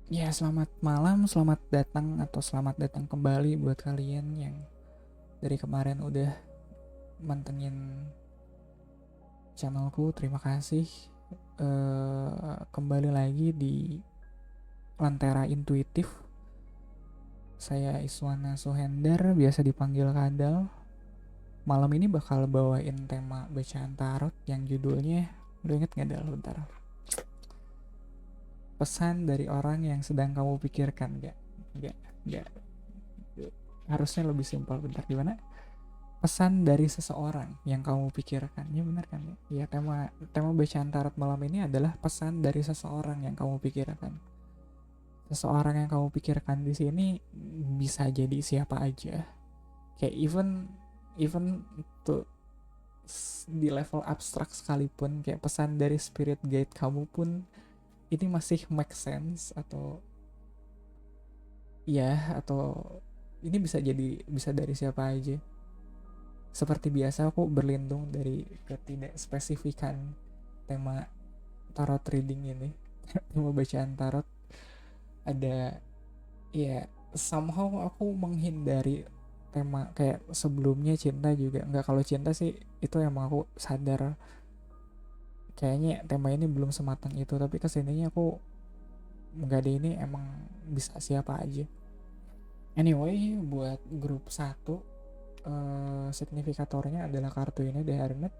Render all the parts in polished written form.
Ya, selamat malam, selamat datang atau selamat datang kembali buat kalian yang dari kemarin udah mantengin channelku. Terima kasih. Kembali lagi di Lentera Intuitif. Saya Iswana Suhendar, biasa dipanggil Kadal. Malam ini bakal bawain tema bacaan tarot yang judulnya, lu inget gak Dal? Bentar. Pesan dari orang yang sedang kamu pikirkan. Gak. Harusnya lebih simpel. Bentar, gimana? Pesan dari seseorang yang kamu pikirkan. Ya benar kan ya? Ya, tema tema bacaan tarot malam ini adalah pesan dari seseorang yang kamu pikirkan. Seseorang yang kamu pikirkan di sini bisa jadi siapa aja. Kayak even tuh di level abstrak sekalipun, kayak pesan dari spirit guide kamu pun ini masih make sense, atau ya, atau ini bisa dari siapa aja. Seperti biasa, aku berlindung dari ketidakspesifikan tema tarot reading ini. Tema bacaan tarot. Ada, ya, somehow aku menghindari tema kayak sebelumnya cinta juga. Nggak, kalau cinta sih itu emang aku sadar kayaknya tema ini belum sematang itu, tapi kesininya aku nggak ada, ini emang bisa siapa aja. Anyway, buat grup satu, signifikatornya adalah kartu ini, The Hermit.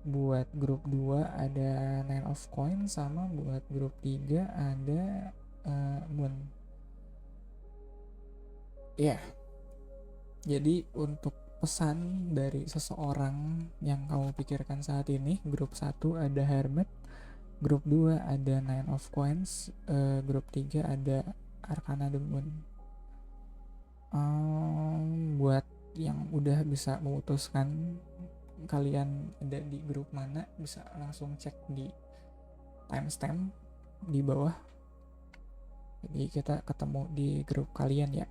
Buat grup 2 ada Nine of Coins, sama buat grup 3 ada Moon. Ya, yeah. Jadi untuk pesan dari seseorang yang kamu pikirkan saat ini, grup 1 ada Hermit, grup 2 ada Nine of Coins, grup 3 ada Arcana the Moon. Buat yang udah bisa memutuskan kalian ada di grup mana, bisa langsung cek di timestamp di bawah. Jadi kita ketemu di grup kalian ya.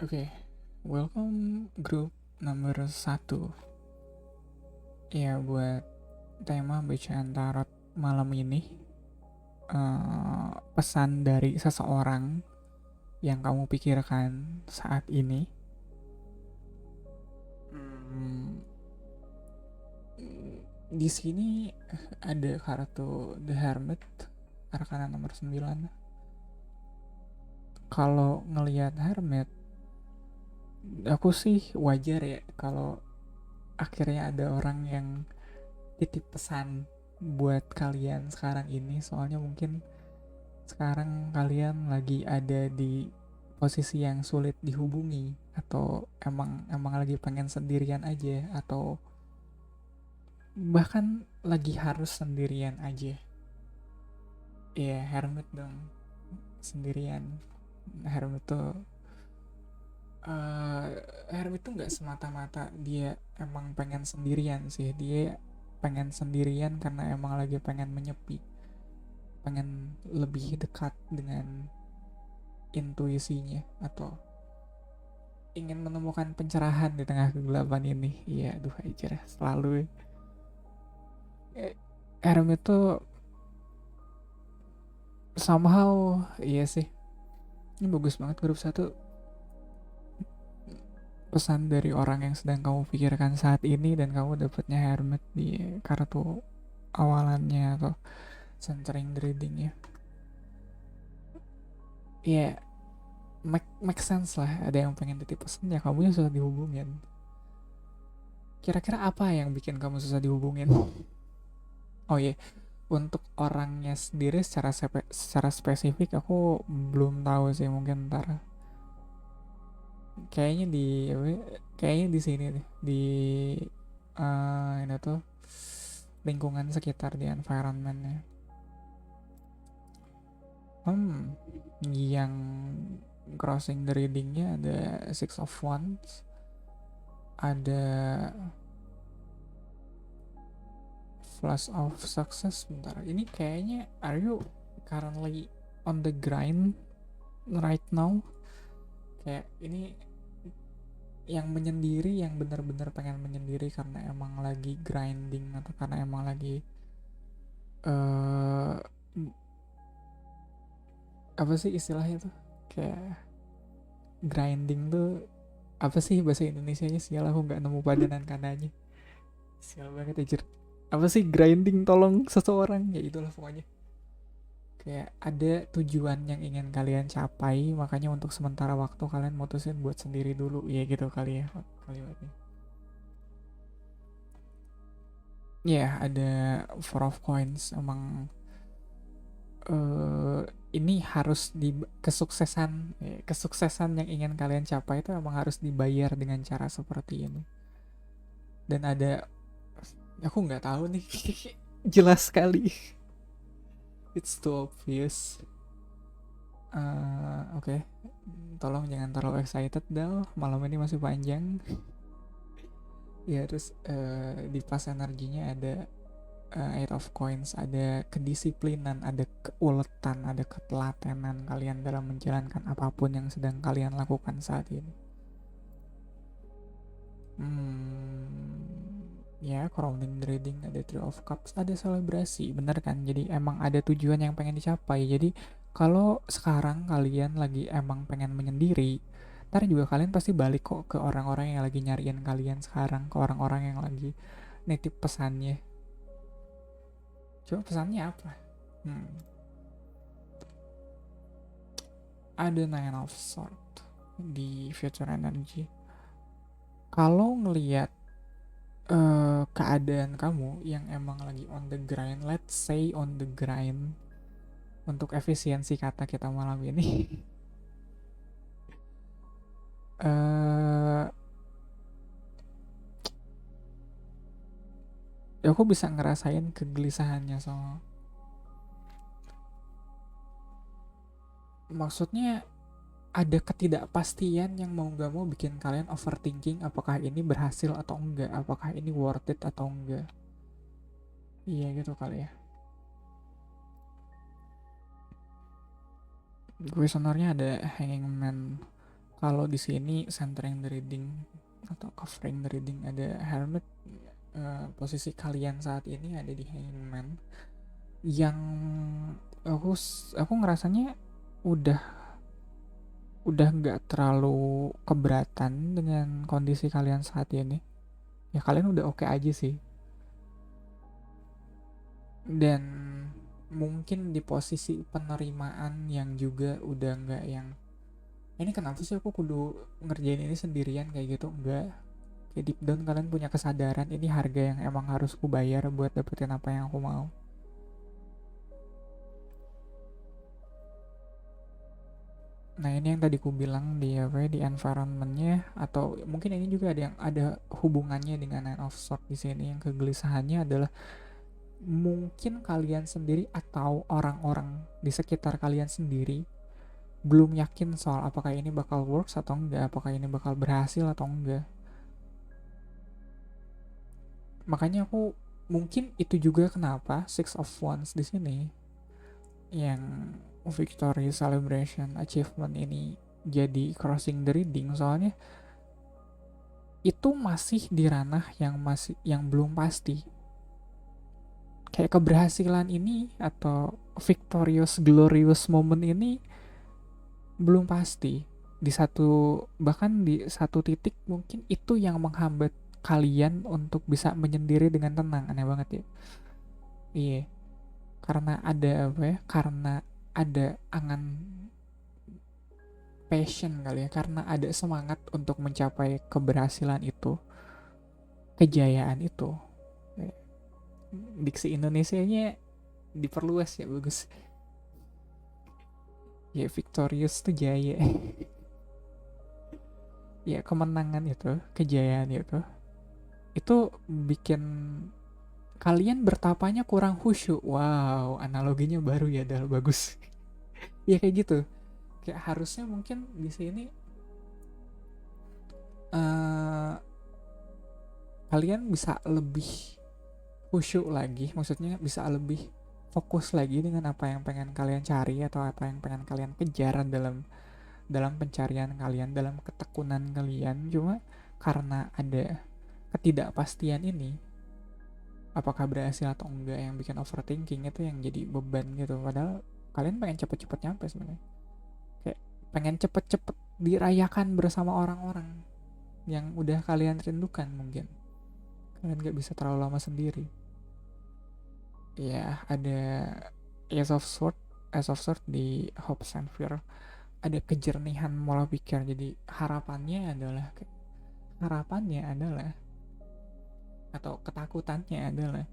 Oke, welcome grup nomor 1. Ya, buat tema bacaan tarot malam ini, pesan dari seseorang yang kamu pikirkan saat ini. Hmm, di sini ada kartu The Hermit, Arkana nomor 9. Kalau ngelihat Hermit, aku sih wajar ya kalau akhirnya ada orang yang titip pesan buat kalian sekarang ini. Soalnya mungkin sekarang kalian lagi ada di posisi yang sulit dihubungi, atau emang emang lagi pengen sendirian aja, atau bahkan lagi harus sendirian aja. Ya, hermit dong, sendirian. Hermit tuh uh, hermit tuh nggak semata-mata dia emang pengen sendirian sih. Dia pengen sendirian karena emang lagi pengen menyepi, pengen lebih dekat dengan intuisinya, atau ingin menemukan pencerahan di tengah kegelapan ini. Iya, duh aja selalu. Hermit tuh somehow, iya sih, ini bagus banget grup satu. Pesan dari orang yang sedang kamu pikirkan saat ini, dan kamu dapatnya Hermit di kartu awalannya atau centering reading ya. Iya, make sense lah. Ada yang pengen titip pesan, ya kamu yang susah dihubungin. Kira-kira apa yang bikin kamu susah dihubungin? Oh iya, untuk orangnya sendiri secara spesifik aku belum tahu sih. Mungkin ntar kayaknya di kayaknya di sini deh, di ini tuh lingkungan sekitar, di environmentnya. Yang crossing the readingnya ada Six of Wands, ada Flash of Success. Bentar, ini kayaknya, are you currently on the grind right now? Kayak ini yang menyendiri, yang benar-benar pengen menyendiri karena emang lagi grinding, atau karena emang lagi eh apa sih istilahnya tuh, kayak grinding tuh apa sih bahasa Indonesianya, sial aku nggak nemu padanan kananya, sial banget aja. Apa sih grinding, tolong seseorang, ya itulah pokoknya. Kayak ada tujuan yang ingin kalian capai, makanya untuk sementara waktu kalian mutusin buat sendiri dulu, ya gitu kali ya kalimatnya. Ya yeah, ada Four of Coins emang, eh ini harus di kesuksesan, kesuksesan yang ingin kalian capai itu emang harus dibayar dengan cara seperti ini. Dan ada, aku nggak tahu nih, jelas sekali, it's too obvious. Oke, tolong jangan terlalu excited Dal, malam ini masih panjang. Ya terus di pas energinya ada Eight of Coins, ada kedisiplinan, ada keuletan, ada ketelatenan kalian dalam menjalankan apapun yang sedang kalian lakukan saat ini. Ya, crowning reading, ada Three of Cups, ada selebrasi, bener kan? Jadi emang ada tujuan yang pengen dicapai. Jadi kalau sekarang kalian lagi emang pengen menyendiri, ntar juga kalian pasti balik kok ke orang-orang yang lagi nyariin kalian sekarang, ke orang-orang yang lagi nitip pesannya. Coba pesannya apa? Ada Nine of Swords di Future Energy. Kalau ngelihat keadaan kamu yang emang lagi on the grind, let's say on the grind, untuk efisiensi kata kita malam ini, ya aku bisa ngerasain kegelisahannya soal, maksudnya ada ketidakpastian yang mau gak mau bikin kalian overthinking apakah ini berhasil atau enggak, apakah ini worth it atau enggak. Iya gitu kali ya. Questionernya ada Hanging Man. Kalau di sini centering the reading atau covering the reading ada Hermit. Posisi kalian saat ini ada di Hanging Man, yang aku ngerasanya udah nggak terlalu keberatan dengan kondisi kalian saat ini. Ya kalian udah oke aja sih. Dan mungkin di posisi penerimaan yang juga udah nggak yang, ini kenapa sih aku kudu ngerjain ini sendirian kayak gitu, enggak. Kayak deep down kalian punya kesadaran ini harga yang emang harus ku bayar buat dapetin apa yang aku mau. Nah ini yang tadi ku bilang di apa ya, di environmentnya, atau mungkin ini juga ada yang ada hubungannya dengan Nine of Swords di sini. Yang kegelisahannya adalah mungkin kalian sendiri atau orang-orang di sekitar kalian sendiri belum yakin soal apakah ini bakal works atau enggak, apakah ini bakal berhasil atau enggak. Makanya aku mungkin itu juga kenapa Six of Wands di sini yang Victory Celebration Achievement ini jadi crossing the reading, soalnya itu masih di ranah yang belum pasti. Kayak keberhasilan ini atau victorious glorious moment ini belum pasti. Bahkan di satu titik mungkin itu yang menghambat kalian untuk bisa menyendiri dengan tenang. Aneh banget ya. Iya, karena ada apa ya? Karena ada angan passion kali ya, karena ada semangat untuk mencapai keberhasilan itu, kejayaan itu. Diksi Indonesianya diperluas ya, bagus. Ya victorious tuh jaya. Ya kemenangan itu, kejayaan itu bikin kalian bertapanya kurang khusyuk. Wow, analoginya baru ya, Dal, bagus. Ya kayak gitu. Kayak harusnya mungkin di sini kalian bisa lebih khusyuk lagi, maksudnya bisa lebih fokus lagi dengan apa yang pengen kalian cari atau apa yang pengen kalian kejar dalam pencarian kalian, dalam ketekunan kalian. Cuma karena ada ketidakpastian ini, apakah berhasil atau enggak, yang bikin overthinking itu yang jadi beban gitu. Padahal kalian pengen cepet-cepet nyampe sebenarnya, kayak pengen cepet-cepet dirayakan bersama orang-orang yang udah kalian rindukan. Mungkin kalian gak bisa terlalu lama sendiri. Ya ada Ace of Sword, di Hopes and Fear, ada kejernihan pola pikir. Jadi harapannya adalah atau ketakutannya adalah,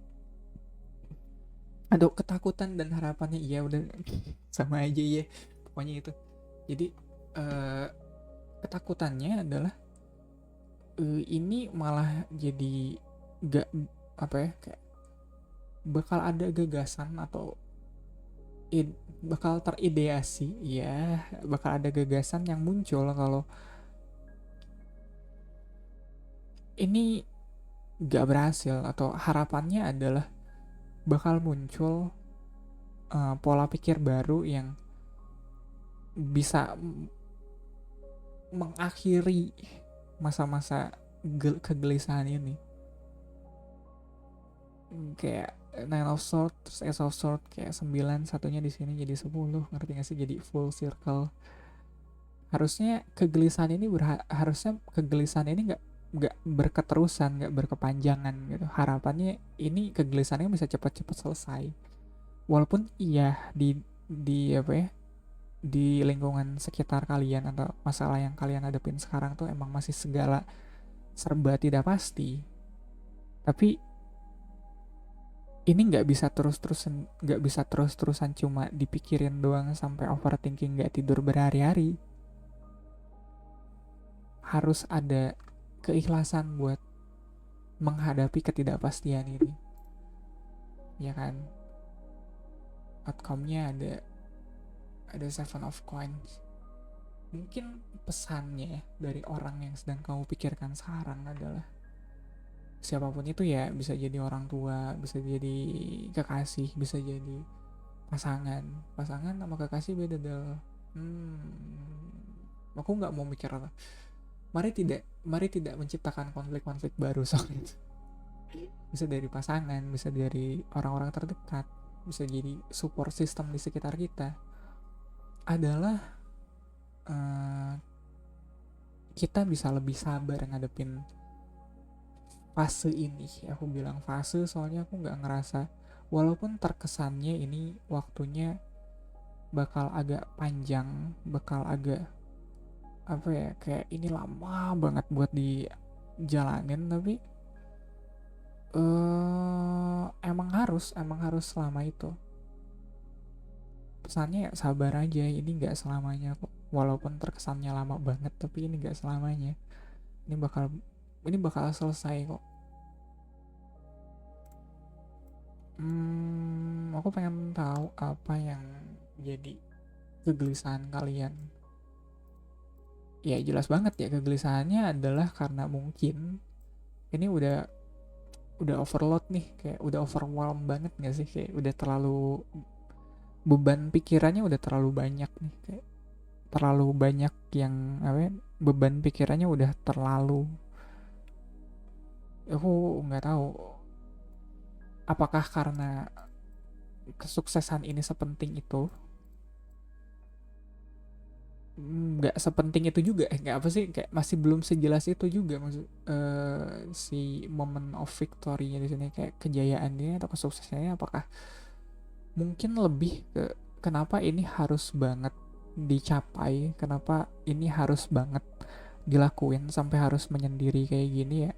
aduh, ketakutan dan harapannya, iya udah sama aja ya, pokoknya itu. Jadi eh, ketakutannya adalah ini malah jadi gak, apa ya, kayak bakal ada gagasan atau bakal terideasi, ya bakal ada gagasan yang muncul kalau ini gak berhasil, atau harapannya adalah bakal muncul pola pikir baru yang bisa mengakhiri masa-masa kegelisahan ini. Kayak Nine of Swords terus Ace of Swords, kayak 9 satunya di sini jadi 10, ngerti gak sih, jadi full circle. Harusnya kegelisahan ini nggak berketerusan, nggak berkepanjangan gitu. Harapannya ini kegelisahannya bisa cepat-cepat selesai. Walaupun iya di apa ya, di lingkungan sekitar kalian atau masalah yang kalian hadapin sekarang tuh emang masih segala serba tidak pasti, tapi ini nggak bisa terus-terusan cuma dipikirin doang sampai overthinking nggak tidur berhari-hari. Harus ada keikhlasan buat menghadapi ketidakpastian ini, ya kan. Outcome-nya ada Seven of Coins. Mungkin pesannya dari orang yang sedang kamu pikirkan sekarang adalah, siapapun itu ya, bisa jadi orang tua, bisa jadi kekasih, bisa jadi pasangan sama kekasih beda deh. Aku nggak mau mikir apa. Mari tidak menciptakan konflik-konflik baru soal itu. Bisa dari pasangan, bisa dari orang-orang terdekat, bisa jadi support system di sekitar kita. Adalah kita bisa lebih sabar ngadepin fase ini. Aku bilang fase soalnya aku nggak ngerasa, walaupun terkesannya ini waktunya bakal agak panjang, bakal agak apa ya, kayak ini lama banget buat dijalanin, tapi emang harus selama itu. Pesannya ya sabar aja, ini nggak selamanya kok. Walaupun terkesannya lama banget, tapi ini nggak selamanya. Ini bakal selesai kok. Aku pengen tahu apa yang jadi kegelisahan kalian. Ya jelas banget ya, kegelisahannya adalah karena mungkin ini udah overload nih, kayak udah overwhelm banget gak sih, kayak udah terlalu, beban pikirannya udah terlalu banyak nih, kayak terlalu banyak yang apa ya, beban pikirannya udah terlalu. Aku nggak tahu apakah karena kesuksesan ini sepenting itu, nggak sepenting itu juga, nggak apa sih, kayak masih belum sejelas itu juga maksud si moment of victory-nya di sini, kayak kejayaannya atau kesuksesannya, apakah mungkin lebih ke kenapa ini harus banget dicapai, kenapa ini harus banget dilakuin sampai harus menyendiri kayak gini ya.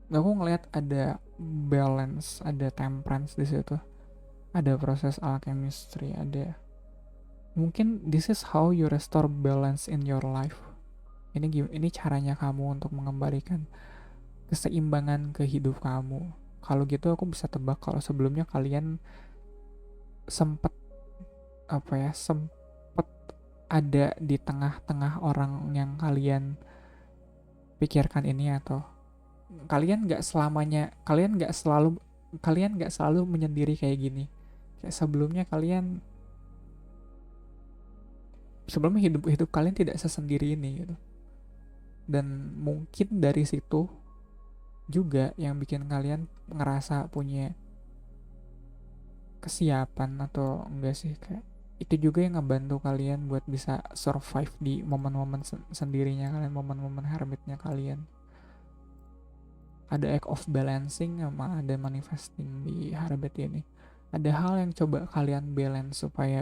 Aku ngelihat ada balance, ada temperance di situ, ada proses alchemistry, ada mungkin this is how you restore balance in your life. Ini caranya kamu untuk mengembalikan keseimbangan ke hidup kamu. Kalau gitu aku bisa tebak kalau sebelumnya kalian sempet sempet ada di tengah-tengah orang yang kalian pikirkan ini, atau kalian nggak selalu menyendiri kayak gini. Kayak sebelumnya hidup kalian tidak sesendiri ini gitu. Dan mungkin dari situ juga yang bikin kalian ngerasa punya kesiapan, atau enggak sih, kayak itu juga yang ngebantu kalian buat bisa survive di momen-momen sendirinya kalian, momen-momen hermitnya kalian. Ada act of balancing sama ada manifesting di herbit ini. Ada hal yang coba kalian balance supaya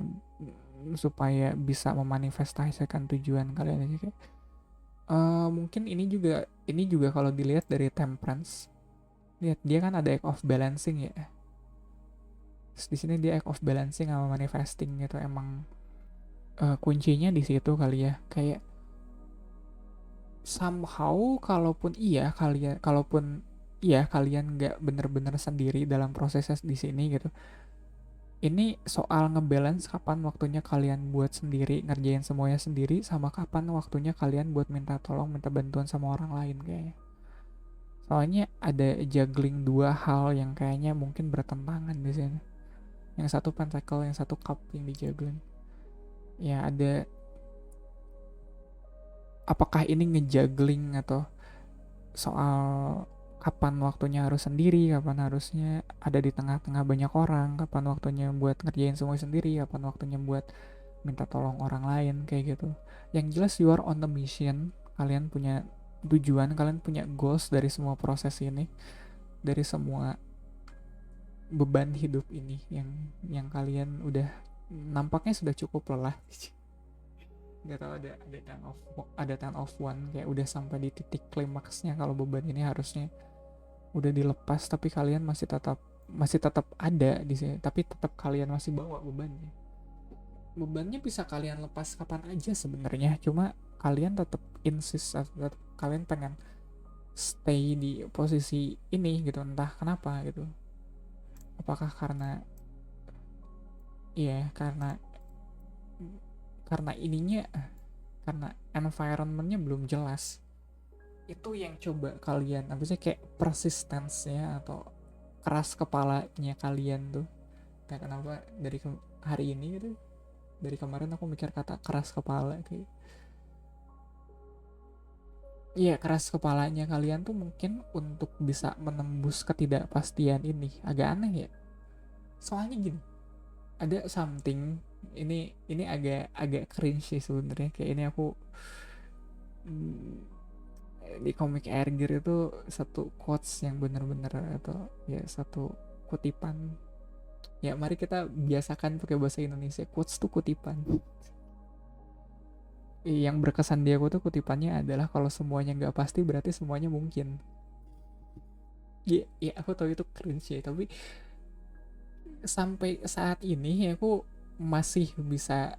supaya bisa memanifestasikan tujuan kalian aja, kayak mungkin ini juga kalau dilihat dari temperance, lihat dia kan ada act of balancing ya. Terus di sini dia act of balancing sama manifesting gitu, emang kuncinya di situ kali ya. Kayak somehow kalaupun kalian nggak bener-bener sendiri dalam prosesnya di sini gitu. Ini soal ngebalance kapan waktunya kalian buat sendiri, ngerjain semuanya sendiri, sama kapan waktunya kalian buat minta tolong, minta bantuan sama orang lain kayaknya. Soalnya ada juggling dua hal yang kayaknya mungkin bertentangan di sini. Yang satu pentacle, yang satu cup yang di juggling. Ya ada, apakah ini ngejuggling atau soal kapan waktunya harus sendiri, kapan harusnya ada di tengah-tengah banyak orang, kapan waktunya buat ngerjain semua sendiri, kapan waktunya buat minta tolong orang lain, kayak gitu. Yang jelas you are on the mission, kalian punya tujuan, kalian punya goals dari semua proses ini, dari semua beban hidup ini yang kalian udah nampaknya sudah cukup lelah. Nggak tahu, ada 10 of one, kayak udah sampai di titik klimaksnya kalau beban ini harusnya udah dilepas, tapi kalian masih tetap ada di sini, tapi tetap kalian masih bawa bebannya bisa kalian lepas kapan aja sebenarnya, cuma kalian tetap insist, tetap kalian pengen stay di posisi ini gitu, entah kenapa gitu. Apakah karena karena ininya, karena environmentnya belum jelas. Itu yang coba kalian, apa sih, kayak persistence-nya atau keras kepalanya kalian tuh. Kayak kenapa dari hari ini gitu, dari kemarin aku mikir kata keras kepala, kayak keras kepalanya kalian tuh mungkin untuk bisa menembus ketidakpastian ini. Agak aneh ya, soalnya gini, ada something, ini agak cringe sih sebenarnya, kayak ini aku di komik Air Gear itu satu quotes yang bener-bener, atau satu kutipan, mari kita biasakan pakai bahasa Indonesia, quotes tuh kutipan. Yang berkesan di aku tuh kutipannya adalah, kalau semuanya nggak pasti berarti semuanya mungkin. Aku tahu itu cringe ya, tapi sampai saat ini aku masih bisa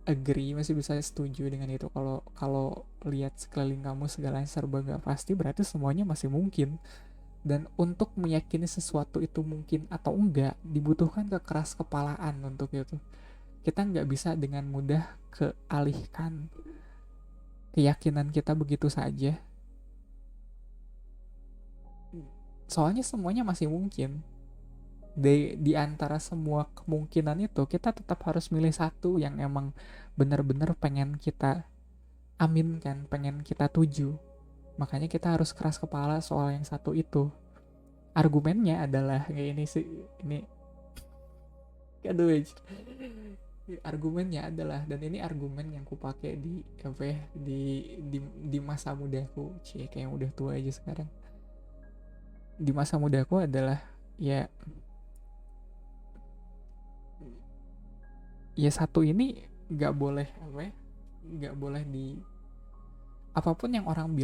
agree, masih bisa setuju dengan itu. Kalau lihat sekeliling kamu segalanya serba nggak pasti, berarti semuanya masih mungkin. Dan untuk meyakini sesuatu itu mungkin atau enggak, dibutuhkan kekeras kepalaan untuk itu. Kita nggak bisa dengan mudah kealihkan keyakinan kita begitu saja, soalnya semuanya masih mungkin. Di antara semua kemungkinan itu, kita tetap harus milih satu yang emang benar-benar pengen kita aminkan, pengen kita tuju. Makanya kita harus keras kepala soal yang satu itu. Argumennya adalah kayak ini sih, ini aduh, argumennya adalah, dan ini argumen yang ku pakai di di masa mudaku, kayak yang udah tua aja sekarang. Di masa mudaku adalah satu ini nggak boleh apapun yang orang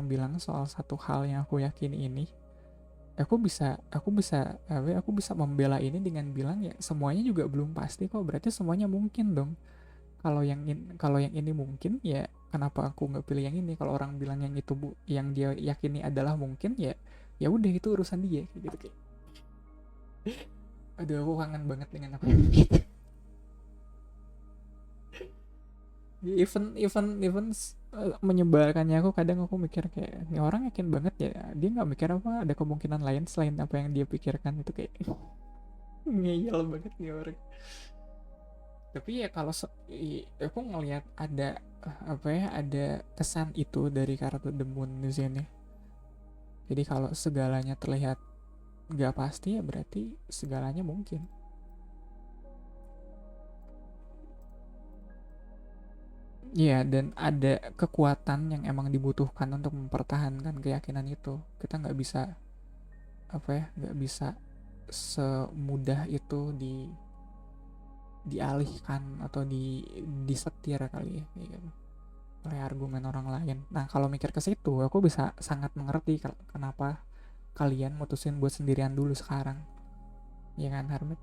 bilang soal satu hal yang aku yakini ini, aku bisa membela ini dengan bilang semuanya juga belum pasti kok, berarti semuanya mungkin dong. Kalau yang ini mungkin, kenapa aku nggak pilih yang ini? Kalau orang bilang yang itu yang dia yakini adalah mungkin, ya udah, itu urusan dia gitu, kayak aduh, aku kangen banget dengan aku gitu. even menyebalkannya, aku kadang aku mikir kayak, ini orang yakin banget ya, dia nggak mikir apa ada kemungkinan lain selain apa yang dia pikirkan. Itu kayak ngeyel banget nih orang. Tapi ya kalau aku ngelihat ada apa ya, ada kesan itu dari kartu The Moon di sini. Jadi kalau segalanya terlihat nggak pasti, ya berarti segalanya mungkin. Iya, dan ada kekuatan yang emang dibutuhkan untuk mempertahankan keyakinan itu. Kita nggak bisa apa ya, nggak bisa semudah itu dialihkan atau disetir kali ya, kayak gitu, oleh argumen orang lain. Nah kalau mikir ke situ, aku bisa sangat mengerti kenapa kalian mutusin buat sendirian dulu sekarang, ya kan Harmet?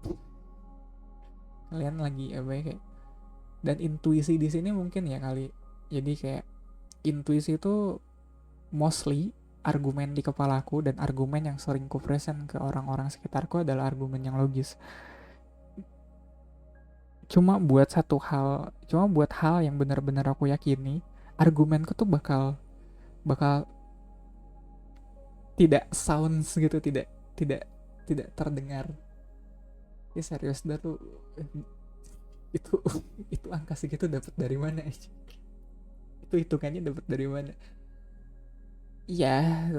Kalian lagi apa ya, kayak, dan intuisi di sini mungkin ya kali. Jadi kayak intuisi itu mostly argumen di kepalaku, dan argumen yang sering ku present ke orang-orang sekitarku adalah argumen yang logis. Cuma buat hal yang benar-benar aku yakini, argumenku tuh bakal bakal tidak sounds gitu, tidak tidak tidak terdengar. Ya serius dah tuh, itu itu angka segitu dapat dari mana aja? Itu hitungannya dapat dari mana? Iya,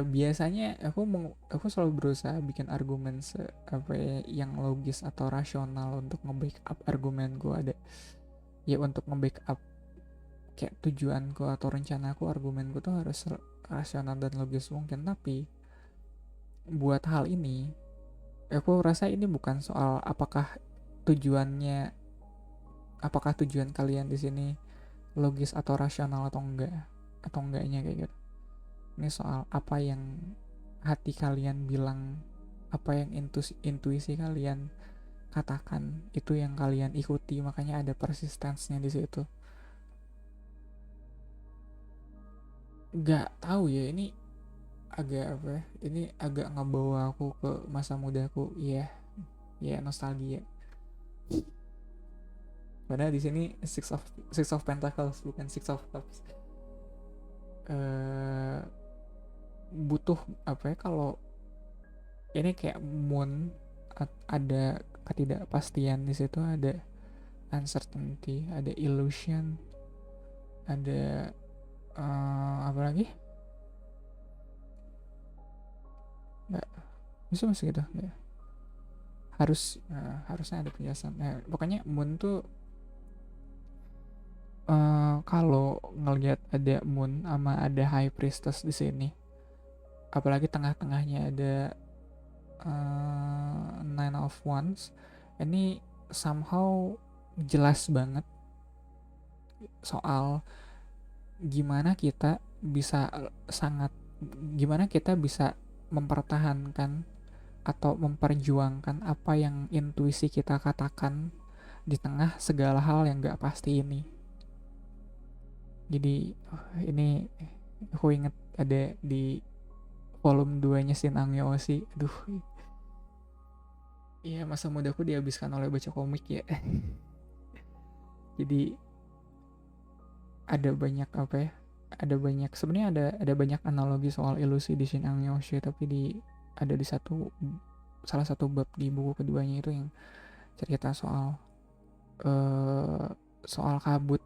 biasanya aku selalu berusaha bikin argumen apa ya, yang logis atau rasional untuk nge-backup argumenku. Ada ya, untuk nge-backup kayak tujuanku atau rencanaku, argumenku tuh harus rasional dan logis mungkin. Tapi buat hal ini, aku rasa ini bukan soal tujuannya apakah tujuan kalian di sini logis atau rasional atau enggaknya, kayak gitu. Ini soal apa yang hati kalian bilang, apa yang intuisi kalian katakan, itu yang kalian ikuti. Makanya ada persistensnya di situ. Gak tahu ya, ini agak apa ya, ini agak ngebawa aku ke masa mudaku. Iya, ya nostalgia. Padahal di sini six of pentacles bukan six of cups. Butuh apa ya, kalau ini kayak moon, ada ketidakpastian di situ, ada uncertainty, ada illusion, ada apa lagi, nggak bisa masih gitu ya. Harusnya ada penjelasan. Pokoknya moon tuh, kalau ngelihat ada moon sama ada high priestess di sini, apalagi tengah-tengahnya ada nine of wands, ini somehow jelas banget soal gimana kita bisa gimana kita bisa mempertahankan atau memperjuangkan apa yang intuisi kita katakan di tengah segala hal yang gak pasti ini. Jadi ini aku inget ada di volume 2 nya Shin Angyo Oshi. Aduh, iya, masa mudaku dihabiskan oleh baca komik ya. Jadi ada banyak apa ya, sebenarnya ada banyak analogi soal ilusi di Shin Angyo Oshi, tapi ada di salah satu bab di buku keduanya itu yang cerita soal kabut.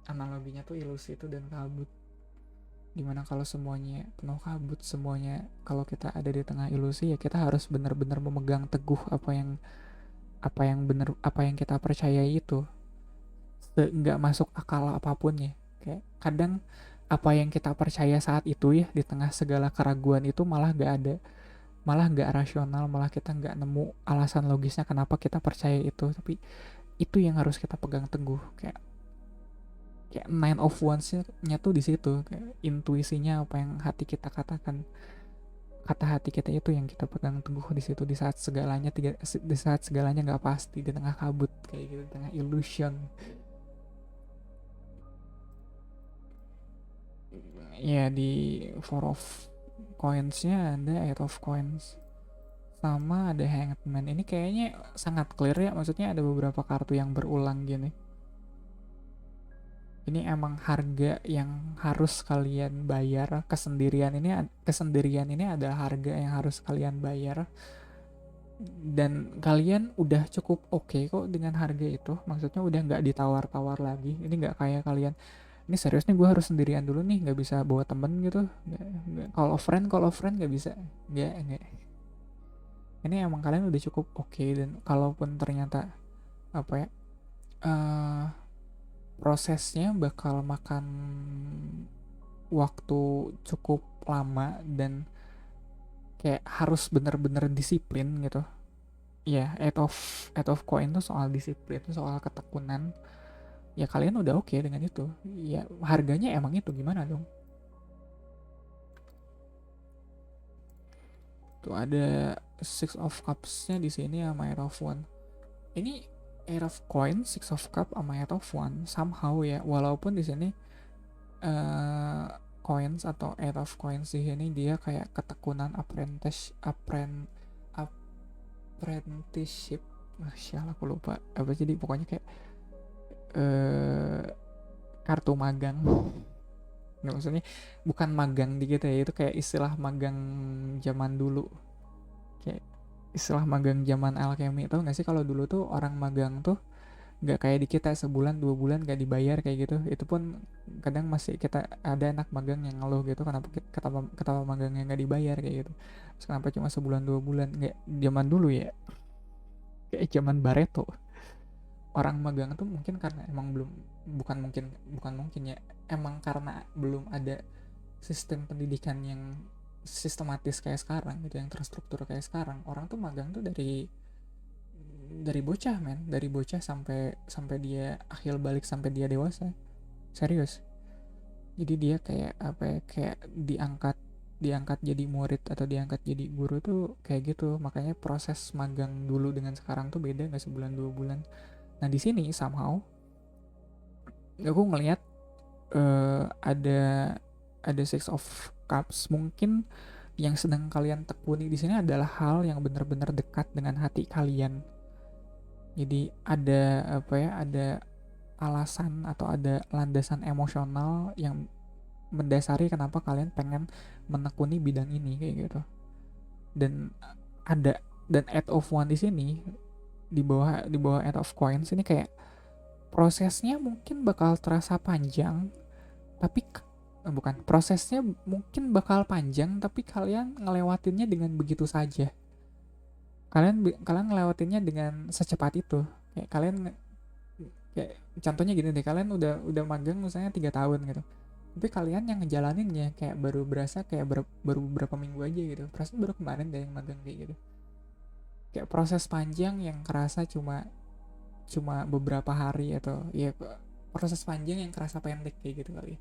Analoginya tuh ilusi itu dan kabut. Dimana kalau semuanya penuh kabut, semuanya, kalau kita ada di tengah ilusi, ya kita harus benar-benar memegang teguh apa yang kita percayai itu, nggak masuk akal apapun ya. Kayak kadang apa yang kita percaya saat itu ya, di tengah segala keraguan itu malah nggak rasional, malah kita nggak nemu alasan logisnya kenapa kita percaya itu. Tapi itu yang harus kita pegang teguh. Kayak nine of wands-nya tuh di situ, kayak intuisinya, apa yang hati kita katakan, kata hati kita itu yang kita pegang teguh di situ, di saat segalanya nggak pasti, di tengah kabut kayak gitu, di tengah illusion. Ya di four of coins-nya ada eight of coins sama ada hanged man. Ini kayaknya sangat clear ya, maksudnya ada beberapa kartu yang berulang gini. Ini emang harga yang harus kalian bayar. Kesendirian ini adalah harga yang harus kalian bayar dan kalian udah cukup oke kok dengan harga itu, maksudnya udah nggak ditawar-tawar lagi. Ini nggak kayak kalian, ini serius nih gue harus sendirian dulu nih, nggak bisa bawa temen gitu, nggak. Call of friend nggak bisa, nggak. Ini emang kalian udah cukup oke, dan kalaupun ternyata apa ya, eh prosesnya bakal makan waktu cukup lama dan kayak harus bener-bener disiplin gitu ya. Eight of coin tuh soal disiplin, soal ketekunan. Ya kalian udah oke dengan itu, ya harganya emang itu, gimana dong. Tuh ada Six of Cups-nya di sini sama Eight of One. Ini Eight of Coin, Six of Cup sama Eight of One somehow ya, walaupun di sini uh, coins atau Eight of Coins di sini dia kayak ketekunan apprenticeship. Sial, aku lupa apa, jadi pokoknya kayak uh, kartu magang. Nggak, maksudnya bukan magang di kita ya, itu kayak istilah magang zaman dulu, kayak istilah magang zaman alchemy. Tau gak sih kalau dulu tuh orang magang tuh nggak kayak di kita sebulan 2 bulan gak dibayar kayak gitu. Itu pun kadang masih kita ada anak magang yang ngeluh gitu, kenapa kenapa magangnya nggak dibayar kayak gitu. Terus kenapa cuma sebulan 2 bulan, nggak zaman dulu ya, kayak zaman Bareto. Orang magang tuh mungkin karena emang belum, bukan mungkin ya, emang karena belum ada sistem pendidikan yang sistematis kayak sekarang gitu, yang terstruktur kayak sekarang. Orang tuh magang tuh dari bocah, men, dari bocah sampai sampai dia akhir balik, sampai dia dewasa, serius. Jadi dia kayak apa ya, kayak diangkat diangkat jadi murid atau diangkat jadi guru tuh kayak gitu. Makanya proses magang dulu dengan sekarang tuh beda, nggak sebulan 2 bulan. Nah di sini somehow aku ngelihat ada Six of Cups. Mungkin yang sedang kalian tekuni di sini adalah hal yang benar-benar dekat dengan hati kalian. Jadi ada apa ya, ada alasan atau ada landasan emosional yang mendasari kenapa kalian pengen menekuni bidang ini kayak gitu. Dan ada, dan Eight of One di sini, di bawah Eight of Coins ini kayak prosesnya mungkin bakal terasa panjang, tapi bukan, prosesnya mungkin bakal panjang tapi kalian ngelewatinnya dengan begitu saja. Kalian ngelewatinnya dengan secepat itu. Kayak kalian, kayak contohnya gini deh, kalian udah magang misalnya 3 tahun gitu, tapi kalian yang ngejalaninnya kayak baru berasa kayak baru beberapa minggu aja gitu, perasaan baru kemarin deh yang magang kayak gitu. Kayak proses panjang yang kerasa cuma cuma beberapa hari, atau ya proses panjang yang kerasa pendek kayak gitu kali.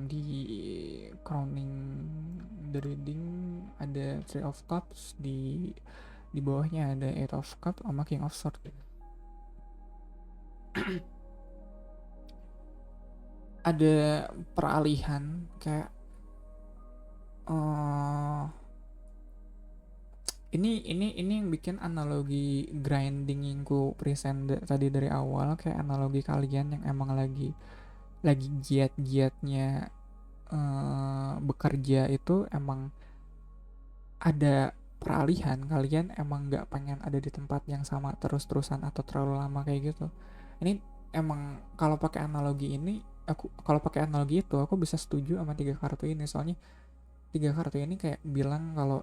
Di crowning the reading ada Three of Cups, di bawahnya ada Eight of Cups sama King of Swords. Ada peralihan kayak ini yang bikin analogi grinding yang ku present tadi dari awal, kayak analogi kalian yang emang lagi giat-giatnya bekerja itu, emang ada peralihan. Kalian emang nggak pengen ada di tempat yang sama terus-terusan atau terlalu lama kayak gitu. Ini emang kalau pakai analogi ini, kalau pakai analogi itu aku bisa setuju sama 3 kartu ini. Soalnya 3 kartu ini kayak bilang kalau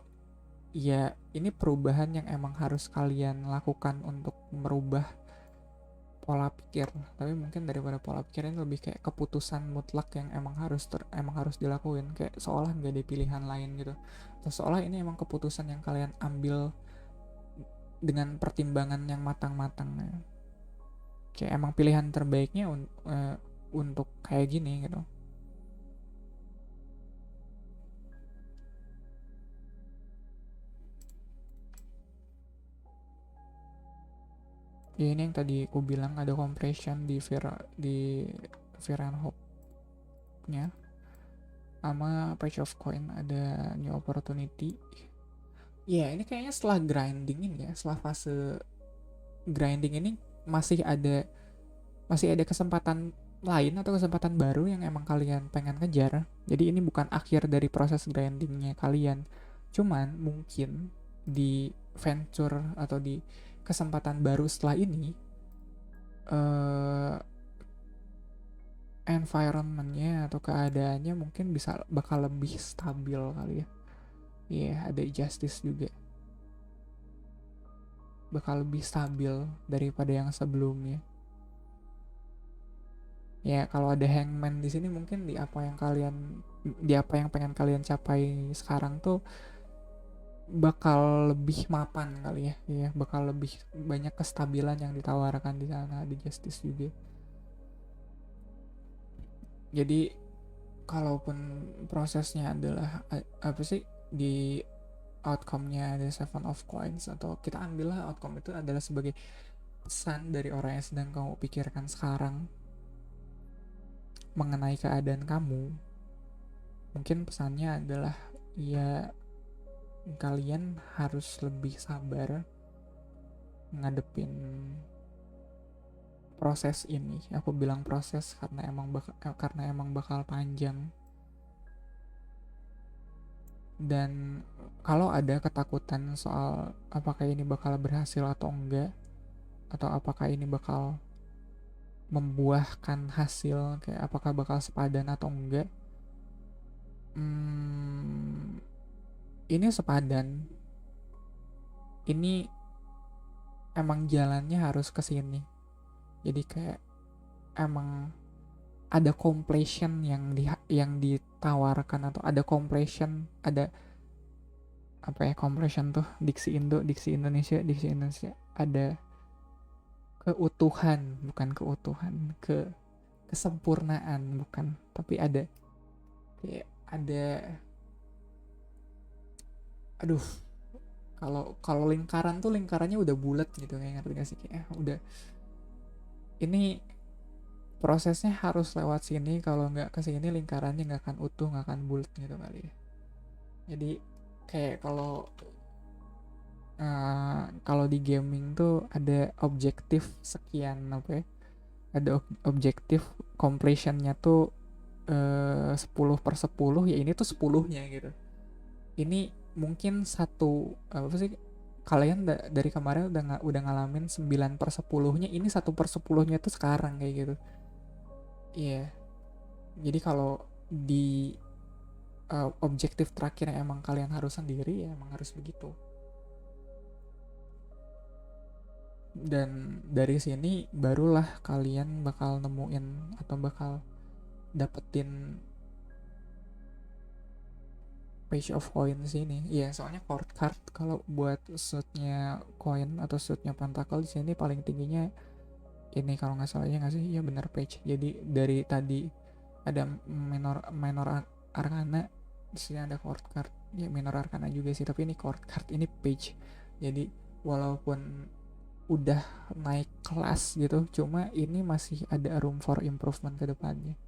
ya ini perubahan yang emang harus kalian lakukan untuk merubah pola pikir. Tapi mungkin daripada pola pikir ini lebih kayak keputusan mutlak yang emang harus dilakuin, kayak seolah nggak ada pilihan lain gitu, atau seolah ini emang keputusan yang kalian ambil dengan pertimbangan yang matang-matang ya. Kayak emang pilihan terbaiknya untuk kayak gini gitu. Ya ini yang tadi aku bilang, ada compression di Fear and Hope nya, sama Page of Coin ada new opportunity. Ya ini kayaknya setelah grinding ini ya, setelah fase grinding ini masih ada kesempatan lain atau kesempatan baru yang emang kalian pengen kejar. Jadi ini bukan akhir dari proses grindingnya kalian. Cuman mungkin di venture atau di kesempatan baru setelah ini, eh environmentnya atau keadaannya mungkin bakal lebih stabil kali ya. Iya, ada justice juga. Bakal lebih stabil daripada yang sebelumnya. Ya, kalau ada hangman di sini mungkin di apa yang pengen kalian capai sekarang tuh bakal lebih mapan kali ya. Iya, bakal lebih banyak kestabilan yang ditawarkan di sana di justice juga. Jadi kalaupun prosesnya adalah apa sih, di outcome-nya ada seven of coins, atau kita ambillah outcome itu adalah sebagai pesan dari orang yang sedang kamu pikirkan sekarang mengenai keadaan kamu. Mungkin pesannya adalah ya kalian harus lebih sabar ngadepin proses ini. Aku bilang proses karena emang bakal panjang. Dan kalau ada ketakutan soal apakah ini bakal berhasil atau enggak, atau apakah ini bakal membuahkan hasil, kayak apakah bakal sepadan atau enggak, ini sepadan. Ini emang jalannya harus ke sini. Jadi kayak emang ada completion yang ditawarkan, atau ada completion, ada apa ya, completion tuh diksi Indonesia, ada keutuhan, bukan keutuhan, kesempurnaan, bukan, tapi ada kayak ada, aduh, kalau lingkaran tuh lingkarannya udah bulat gitu, kayak ngerti gak sih, kayak udah, ini prosesnya harus lewat sini, kalau nggak ke sini lingkarannya nggak akan utuh, nggak akan bulat gitu kali ya. Jadi kayak kalau di gaming tuh ada objektif sekian, apa ya, ada objektif completionnya tuh 10/10, ya ini tuh 10-nya gitu. Ini mungkin satu apa sih, kalian dari kemarin udah ngalamin 9/10-nya, ini 1/10-nya tuh sekarang kayak gitu. Iya, jadi kalau di objektif terakhir yang emang kalian harus sendiri, ya emang harus begitu. Dan dari sini barulah kalian bakal nemuin atau bakal dapetin page of coins ini. Iya, soalnya court card kalau buat suitnya coin atau suitnya pentacle di sini paling tingginya ini, kalau nggak salah, ya nggak sih, ya benar page. Jadi dari tadi ada minor arcana, di sini ada court card, ya minor arcana juga sih, tapi ini court card, ini page. Jadi walaupun udah naik kelas gitu, cuma ini masih ada room for improvement ke depannya.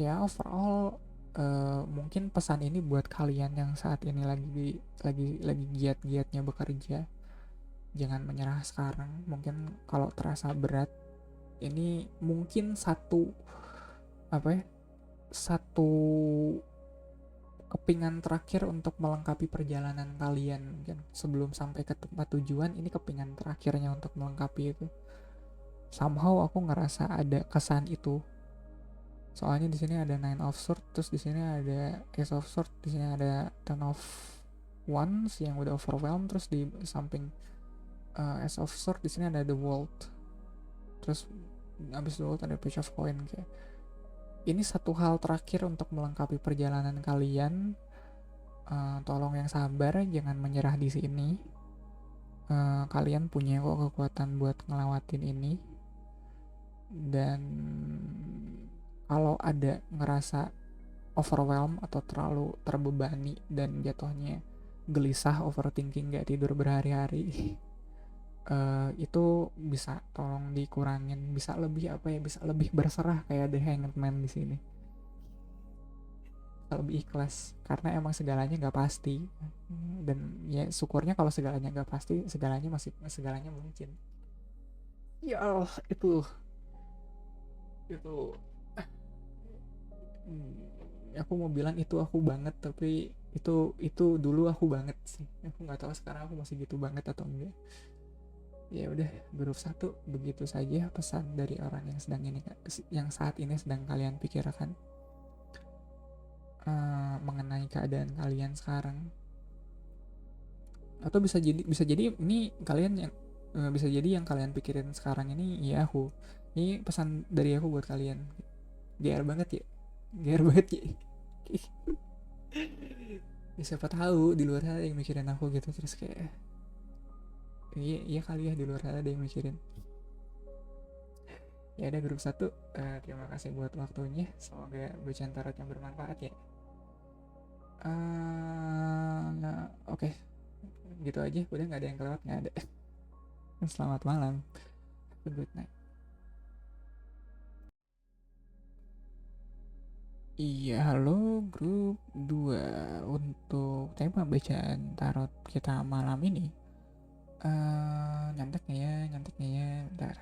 Overall, mungkin pesan ini buat kalian yang saat ini lagi giat-giatnya bekerja, jangan menyerah sekarang. Mungkin kalau terasa berat, ini mungkin satu apa ya, satu kepingan terakhir untuk melengkapi perjalanan kalian. Mungkin sebelum sampai ke tempat tujuan, ini kepingan terakhirnya untuk melengkapi itu. Somehow aku ngerasa ada kesan itu. Soalnya di sini ada Nine of Swords, terus di sini ada Ace of Swords, di sini ada Ten of Wands yang udah overwhelmed, terus di samping Ace of Swords di sini ada The World, terus abis The World ada Page of Coin. Kayak ini satu hal terakhir untuk melengkapi perjalanan kalian. Tolong yang sabar, jangan menyerah di sini. Kalian punya kok kekuatan buat ngelewatin ini. Dan kalau ada ngerasa overwhelm atau terlalu terbebani dan jatuhnya gelisah, overthinking, gak tidur berhari-hari, itu bisa tolong dikurangin, bisa lebih berserah kayak The Hanged Man di sini, lebih ikhlas, karena emang segalanya nggak pasti. Dan ya syukurnya kalau segalanya nggak pasti, segalanya mungkin. Ya Allah, itu Itu aku mau bilang itu aku banget, tapi itu dulu aku banget sih. Aku nggak tahu sekarang aku masih gitu banget atau enggak. Ya udah, grup satu begitu saja pesan dari orang yang saat ini sedang kalian pikirkan, mengenai keadaan kalian sekarang. Atau bisa jadi ini kalian yang bisa jadi yang kalian pikirin sekarang ini ya aku. Ini pesan dari aku buat kalian. GR banget ya, GR banget ya. Ya, siapa tahu di luar sana ada yang mikirin aku gitu, terus kayak iya iya kali ya di luar sana ada yang mikirin. Ya ada grup satu, terima kasih buat waktunya, semoga bacaan tarotnya bermanfaat ya. Nah, oke, gitu aja, udah nggak ada yang kelewat, nggak ada. Selamat malam, good night. Iya, halo grup 2. Untuk tema bacaan tarot kita malam ini, nyantek nggak ya, bentar.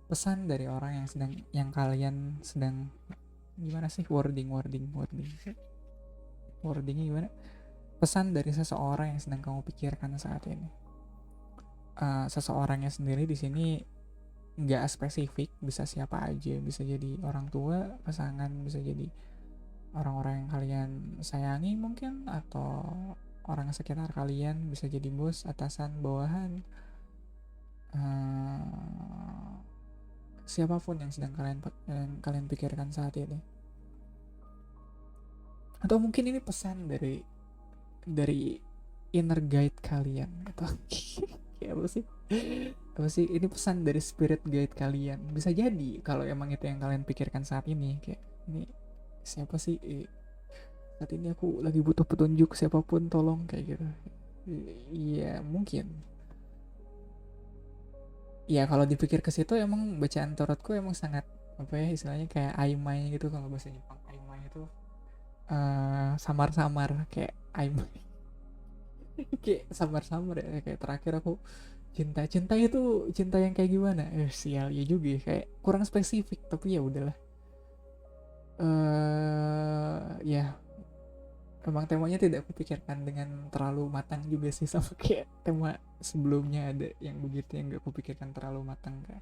Pesan dari orang yang kalian sedang, gimana sih wordingnya gimana? Pesan dari seseorang yang sedang kamu pikirkan saat ini. Seseorangnya sendiri di sini nggak spesifik, bisa siapa aja, bisa jadi orang tua, pasangan, bisa jadi orang-orang yang kalian sayangi mungkin, atau orang sekitar kalian, bisa jadi bos, atasan, bawahan, siapapun yang sedang kalian pikirkan saat ini. Atau mungkin ini pesan dari inner guide kalian atau kayak apa sih ini pesan dari spirit guide kalian, bisa jadi kalau emang itu yang kalian pikirkan saat ini, kayak ini siapa sih, saat ini aku lagi butuh petunjuk, siapapun tolong, kayak gitu. Iya mungkin ya, kalau dipikir ke situ emang bacaan tarotku emang sangat apa ya, istilahnya kayak aimai gitu, kalau bahasa Jepang aimai itu samar-samar, kayak aimai. Kayak samar-samar ya, kayak terakhir aku cinta itu cinta yang kayak gimana, sial ya juga ya, kayak kurang spesifik, tapi ya udahlah. Ya emang temanya tidak kupikirkan dengan terlalu matang juga sih, sama kayak tema sebelumnya ada yang begitu yang gak kupikirkan terlalu matang. Kayak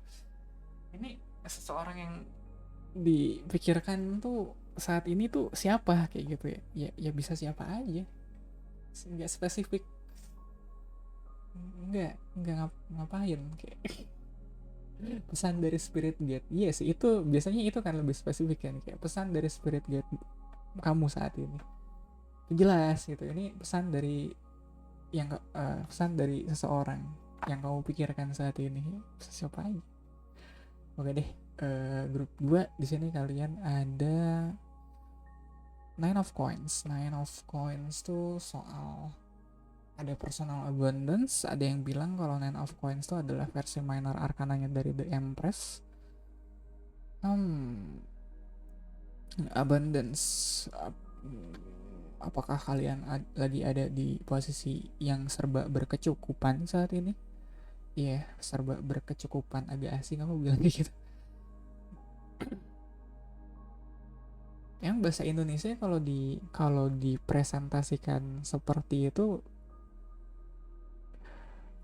ini seseorang yang dipikirkan tuh saat ini tuh siapa, kayak gitu ya, ya bisa siapa aja, nggak spesifik, nggak ngapain, kayak pesan dari spirit guide. Iya sih, itu biasanya itu kan lebih spesifik kan, kayak pesan dari spirit guide kamu saat ini. Jelas gitu, ini pesan dari seseorang yang kamu pikirkan saat ini, bisa siapa aja. Oke deh, grup 2 di sini kalian ada Nine of Coins tuh soal ada personal abundance. Ada yang bilang kalau Nine of Coins itu adalah versi minor arkananya dari The Empress. Abundance. Apakah kalian lagi ada di posisi yang serba berkecukupan saat ini? Iya, serba berkecukupan, agak asing aku bilang kayak gitu. Yang bahasa Indonesia kalau dipresentasikan seperti itu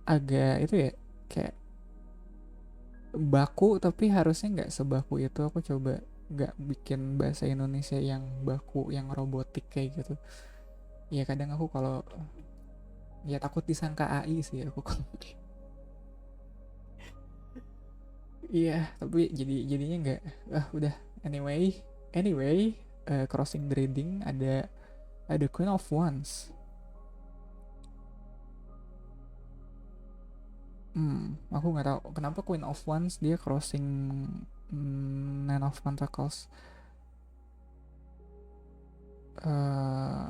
agak itu ya, kayak baku, tapi harusnya nggak sebaku itu. Aku coba nggak bikin bahasa Indonesia yang baku, yang robotik kayak gitu. Ya kadang aku kalau ya takut disangka AI sih aku kalau iya, tapi jadinya nggak. Udah, anyway, crossing the reading ada Queen of Wands. Aku nggak tahu kenapa Queen of Wands dia crossing Nine of Pentacles.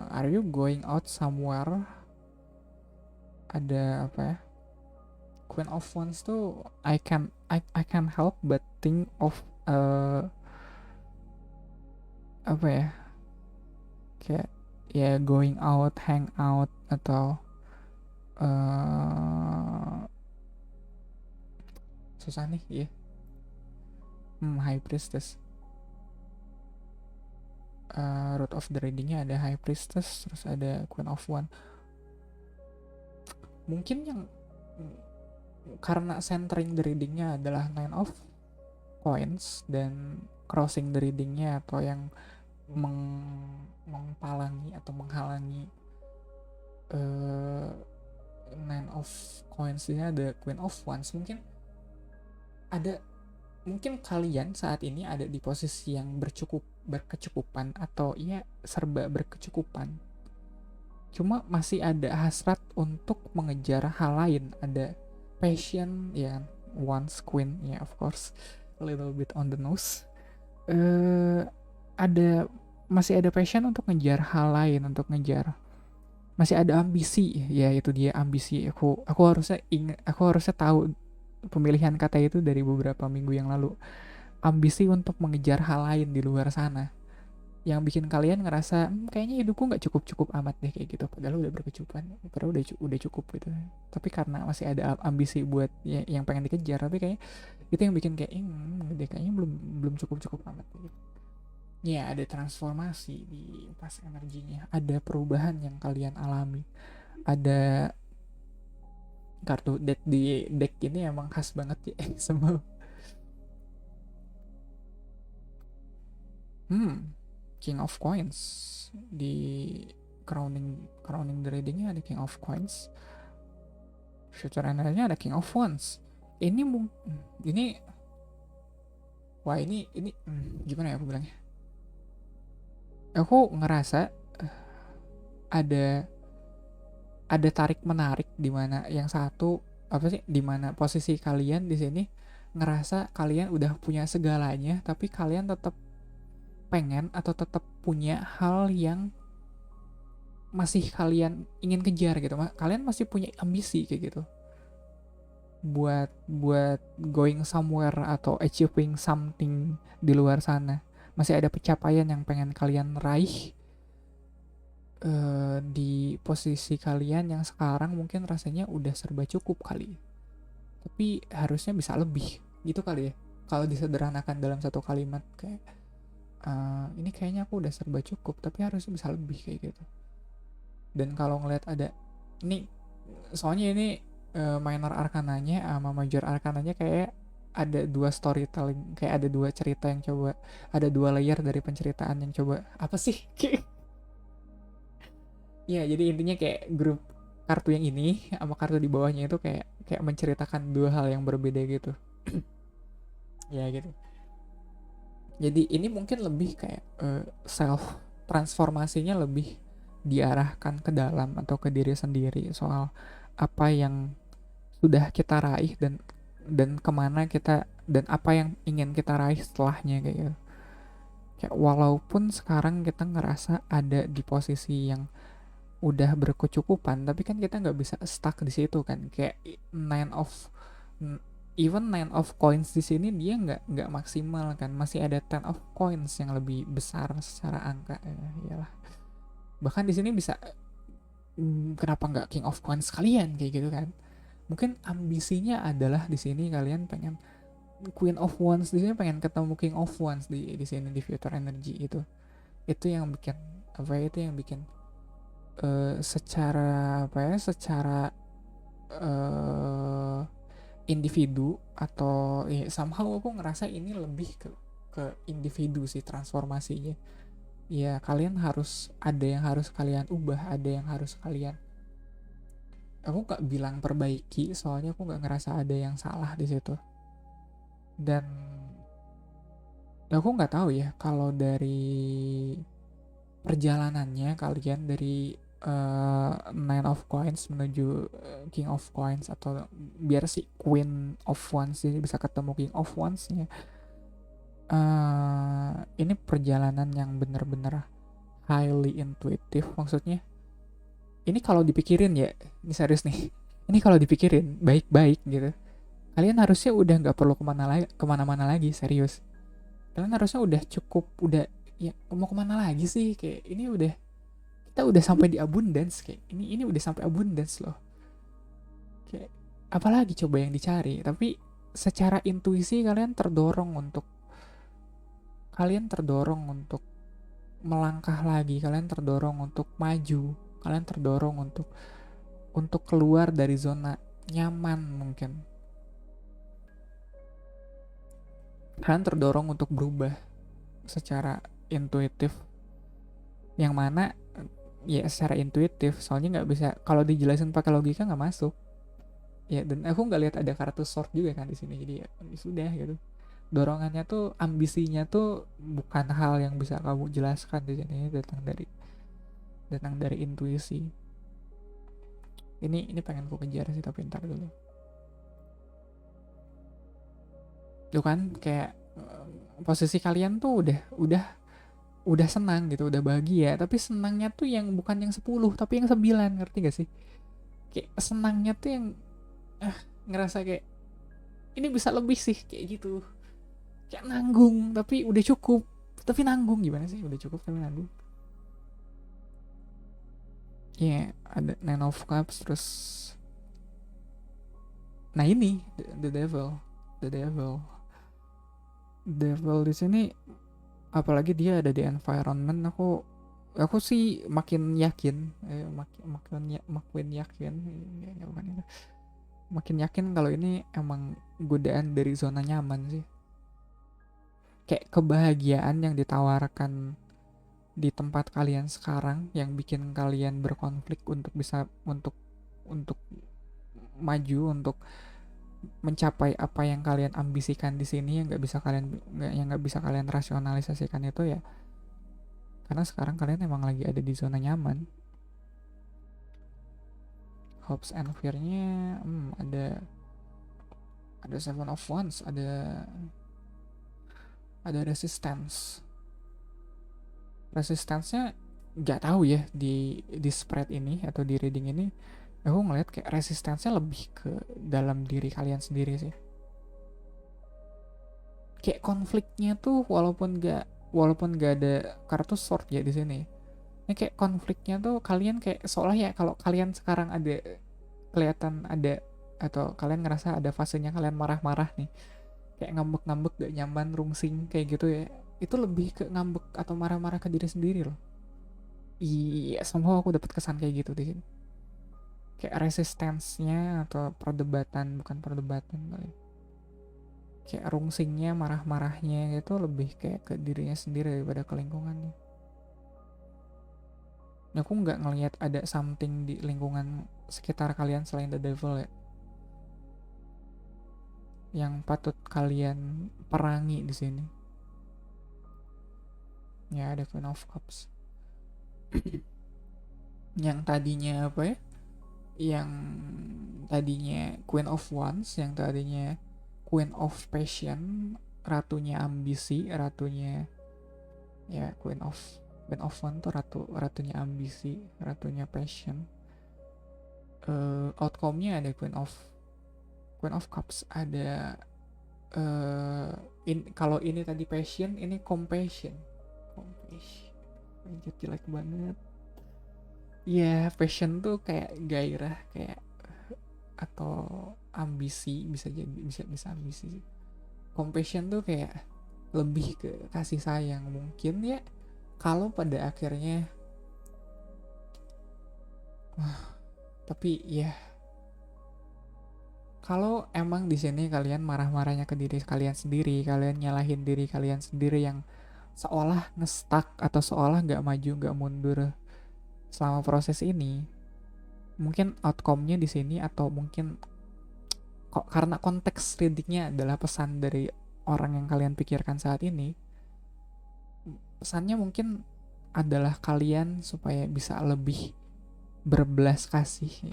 Are you going out somewhere? Ada apa ya? Queen of Wands tuh I can help but think of apa ya? Kayak ya going out, hang out, atau susah nih ya. High Priestess. Root of the readingnya ada High Priestess, terus ada Queen of One. Mungkin yang karena centering the readingnya adalah Nine of Coins dan crossing the readingnya atau yang mengpalangi atau menghalangi Nine of Coins ini ada Queen of Wands. Mungkin kalian saat ini ada di posisi yang berkecukupan atau ya serba berkecukupan, cuma masih ada hasrat untuk mengejar hal lain, ada passion ya. Wands Queen ya, of course a little bit on the nose. Masih ada passion untuk ngejar hal lain, untuk ngejar, masih ada ambisi ya. Itu dia ambisi. Aku harusnya tahu pemilihan kata itu dari beberapa minggu yang lalu. Ambisi untuk mengejar hal lain di luar sana yang bikin kalian ngerasa kayaknya hidupku nggak cukup amat deh kayak gitu, padahal udah berkecukupan, padahal udah cukup gitu. Tapi karena masih ada ambisi buat yang pengen dikejar, tapi kayak itu yang bikin kayak kayaknya belum cukup amat gitu. Ya, ada transformasi di pas energinya, ada perubahan yang kalian alami, ada kartu deck di deck ini emang khas banget ya semua. King of Coins di crowning the readingnya ada King of Coins, future energinya ada King of Wands. Ini gimana ya aku bilangnya, aku ngerasa ada tarik menarik di mana yang satu di mana posisi kalian di sini ngerasa kalian udah punya segalanya, tapi kalian tetap pengen atau tetap punya hal yang masih kalian ingin kejar gitu. Kalian masih punya ambisi kayak gitu buat going somewhere atau achieving something di luar sana. Masih ada pencapaian yang pengen kalian raih di posisi kalian yang sekarang mungkin rasanya udah serba cukup kali, tapi harusnya bisa lebih gitu kali ya, kalau disederhanakan dalam satu kalimat. Kayak ini kayaknya aku udah serba cukup tapi harusnya bisa lebih kayak gitu. Dan kalau ngeliat ada ini, soalnya ini minor arkananya sama major arkananya kayak ada dua storytelling, kayak ada dua cerita yang coba, ada dua layer dari penceritaan yang coba apa sih ya. Jadi intinya kayak grup kartu yang ini sama kartu di bawahnya itu kayak menceritakan dua hal yang berbeda gitu ya gitu. Jadi ini mungkin lebih kayak self transformasinya lebih diarahkan ke dalam atau ke diri sendiri, soal apa yang sudah kita raih dan kemana kita, dan apa yang ingin kita raih setelahnya kayak gitu. Kayak walaupun sekarang kita ngerasa ada di posisi yang udah berkecukupan, tapi kan kita nggak bisa stuck di situ kan. Kayak nine of coins di sini dia nggak maksimal kan, masih ada 10 of coins yang lebih besar secara angka ya. Iyalah, bahkan di sini bisa kenapa nggak king of coins kalian kayak gitu kan. Mungkin ambisinya adalah di sini kalian pengen queen of wands, di sini pengen ketemu king of wands di sini di future energy. Itu yang bikin itu yang bikin secara individu atau somehow aku ngerasa ini lebih ke individu sih transformasinya. Ya kalian harus ada yang harus kalian ubah, ada yang harus kalian, aku gak bilang perbaiki soalnya aku gak ngerasa ada yang salah di situ. Dan aku nggak tahu ya kalau dari perjalanannya kalian dari Nine of Coins menuju King of Coins, atau biar si Queen of Wands ini bisa ketemu King of Wands-nya. Ini perjalanan yang benar-benar highly intuitive. Maksudnya ini kalau dipikirin ya, ini serius nih, ini kalau dipikirin baik-baik gitu, kalian harusnya udah nggak perlu kemana-mana lagi, serius. Kalian harusnya udah cukup, udah ya mau kemana lagi sih, kayak ini kita udah sampai di abundance, kayak ini udah sampai abundance loh, kayak apalagi coba yang dicari. Tapi secara intuisi kalian terdorong untuk kalian terdorong untuk melangkah lagi, kalian terdorong untuk maju, kalian terdorong untuk keluar dari zona nyaman mungkin. Kalian terdorong untuk berubah secara intuitif, yang mana ya secara intuitif, soalnya nggak bisa kalau dijelasin pakai logika nggak masuk ya. Dan aku nggak lihat ada kartu sword juga kan di sini, jadi ya sudah gitu. Dorongannya tuh, ambisinya tuh bukan hal yang bisa kamu jelaskan di sini, datang dari intuisi. Ini pengen ku kejar sih, tapi ntar dulu. Tuh kan kayak posisi kalian tuh udah senang gitu, udah bahagia, tapi senangnya tuh yang bukan yang 10 tapi yang 9, ngerti gak sih? Kayak senangnya tuh yang ngerasa kayak ini bisa lebih sih, kayak gitu. Kayak nanggung tapi udah cukup, tapi nanggung gimana sih, udah cukup tapi nanggung. Ya yeah, ada Nine of Cups, terus nah ini the devil, the devil devil di sini. Apalagi dia ada di environment, aku sih makin yakin, makin yakin, ya, bukan itu, makin yakin kalau ini emang godaan dari zona nyaman sih. Kayak kebahagiaan yang ditawarkan di tempat kalian sekarang yang bikin kalian berkonflik untuk bisa untuk maju, untuk mencapai apa yang kalian ambisikan di sini, yang nggak bisa kalian rasionalisasikan itu ya karena sekarang kalian emang lagi ada di zona nyaman. Hopes and fear-nya ada Seven of Wands, ada resistance. Resistance-nya nggak tahu ya di spread ini atau di reading ini. Aku ngeliat kayak resistance-nya lebih ke dalam diri kalian sendiri sih. Kayak konfliknya tuh walaupun gak ada kartu sword ya di sini. Ini kayak konfliknya tuh kalian kayak seolah ya kalau kalian sekarang ada kelihatan ada, atau kalian ngerasa ada fasenya kalian marah-marah nih, kayak ngambek-ngambek gak nyaman, rungsing kayak gitu ya, itu lebih ke ngambek atau marah-marah ke diri sendiri loh. Iya, somehow aku dapat kesan kayak gitu di sini. Kayak resistance-nya atau perdebatan, bukan perdebatan kali. Kayak rungsingnya, marah-marahnya itu lebih kayak ke dirinya sendiri daripada ke lingkungannya. Aku nggak ngelihat ada something di lingkungan sekitar kalian selain the devil ya, yang patut kalian perangi di sini. Ya ada Queen of Cups. Yang tadinya apa ya? Yang tadinya Queen of Wands, yang tadinya Queen of Passion, ratunya ambisi, ratunya ya Queen of Wands tuh ratunya ambisi, ratunya passion. Outcome-nya ada Queen of Cups, ada kalau ini tadi passion, ini compassion. Anjir, jelek banget. Ya, passion tuh kayak gairah, kayak atau ambisi, bisa jadi bisa ambisi sih. Compassion tuh kayak lebih ke kasih sayang mungkin ya, kalau pada akhirnya tapi ya kalau emang di sini kalian marah-marahnya ke diri kalian sendiri, kalian nyalahin diri kalian sendiri yang seolah ngestak atau seolah nggak maju nggak mundur selama proses ini, mungkin outcome-nya di sini, atau mungkin kok karena konteks readingnya adalah pesan dari orang yang kalian pikirkan saat ini, pesannya mungkin adalah kalian supaya bisa lebih berbelas kasih,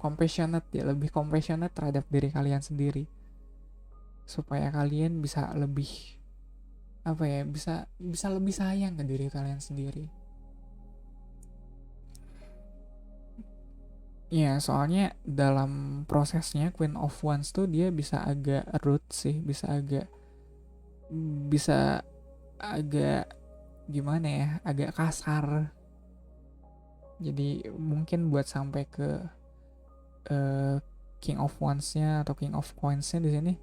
compassionate ya, lebih compassionate terhadap diri kalian sendiri, supaya kalian bisa lebih apa ya, bisa lebih sayang ke diri kalian sendiri. Ya, soalnya dalam prosesnya Queen of Wands tuh dia bisa agak rude sih, bisa agak gimana ya, agak kasar. Jadi mungkin buat sampai ke King of Wands-nya atau King of Coins-nya di sini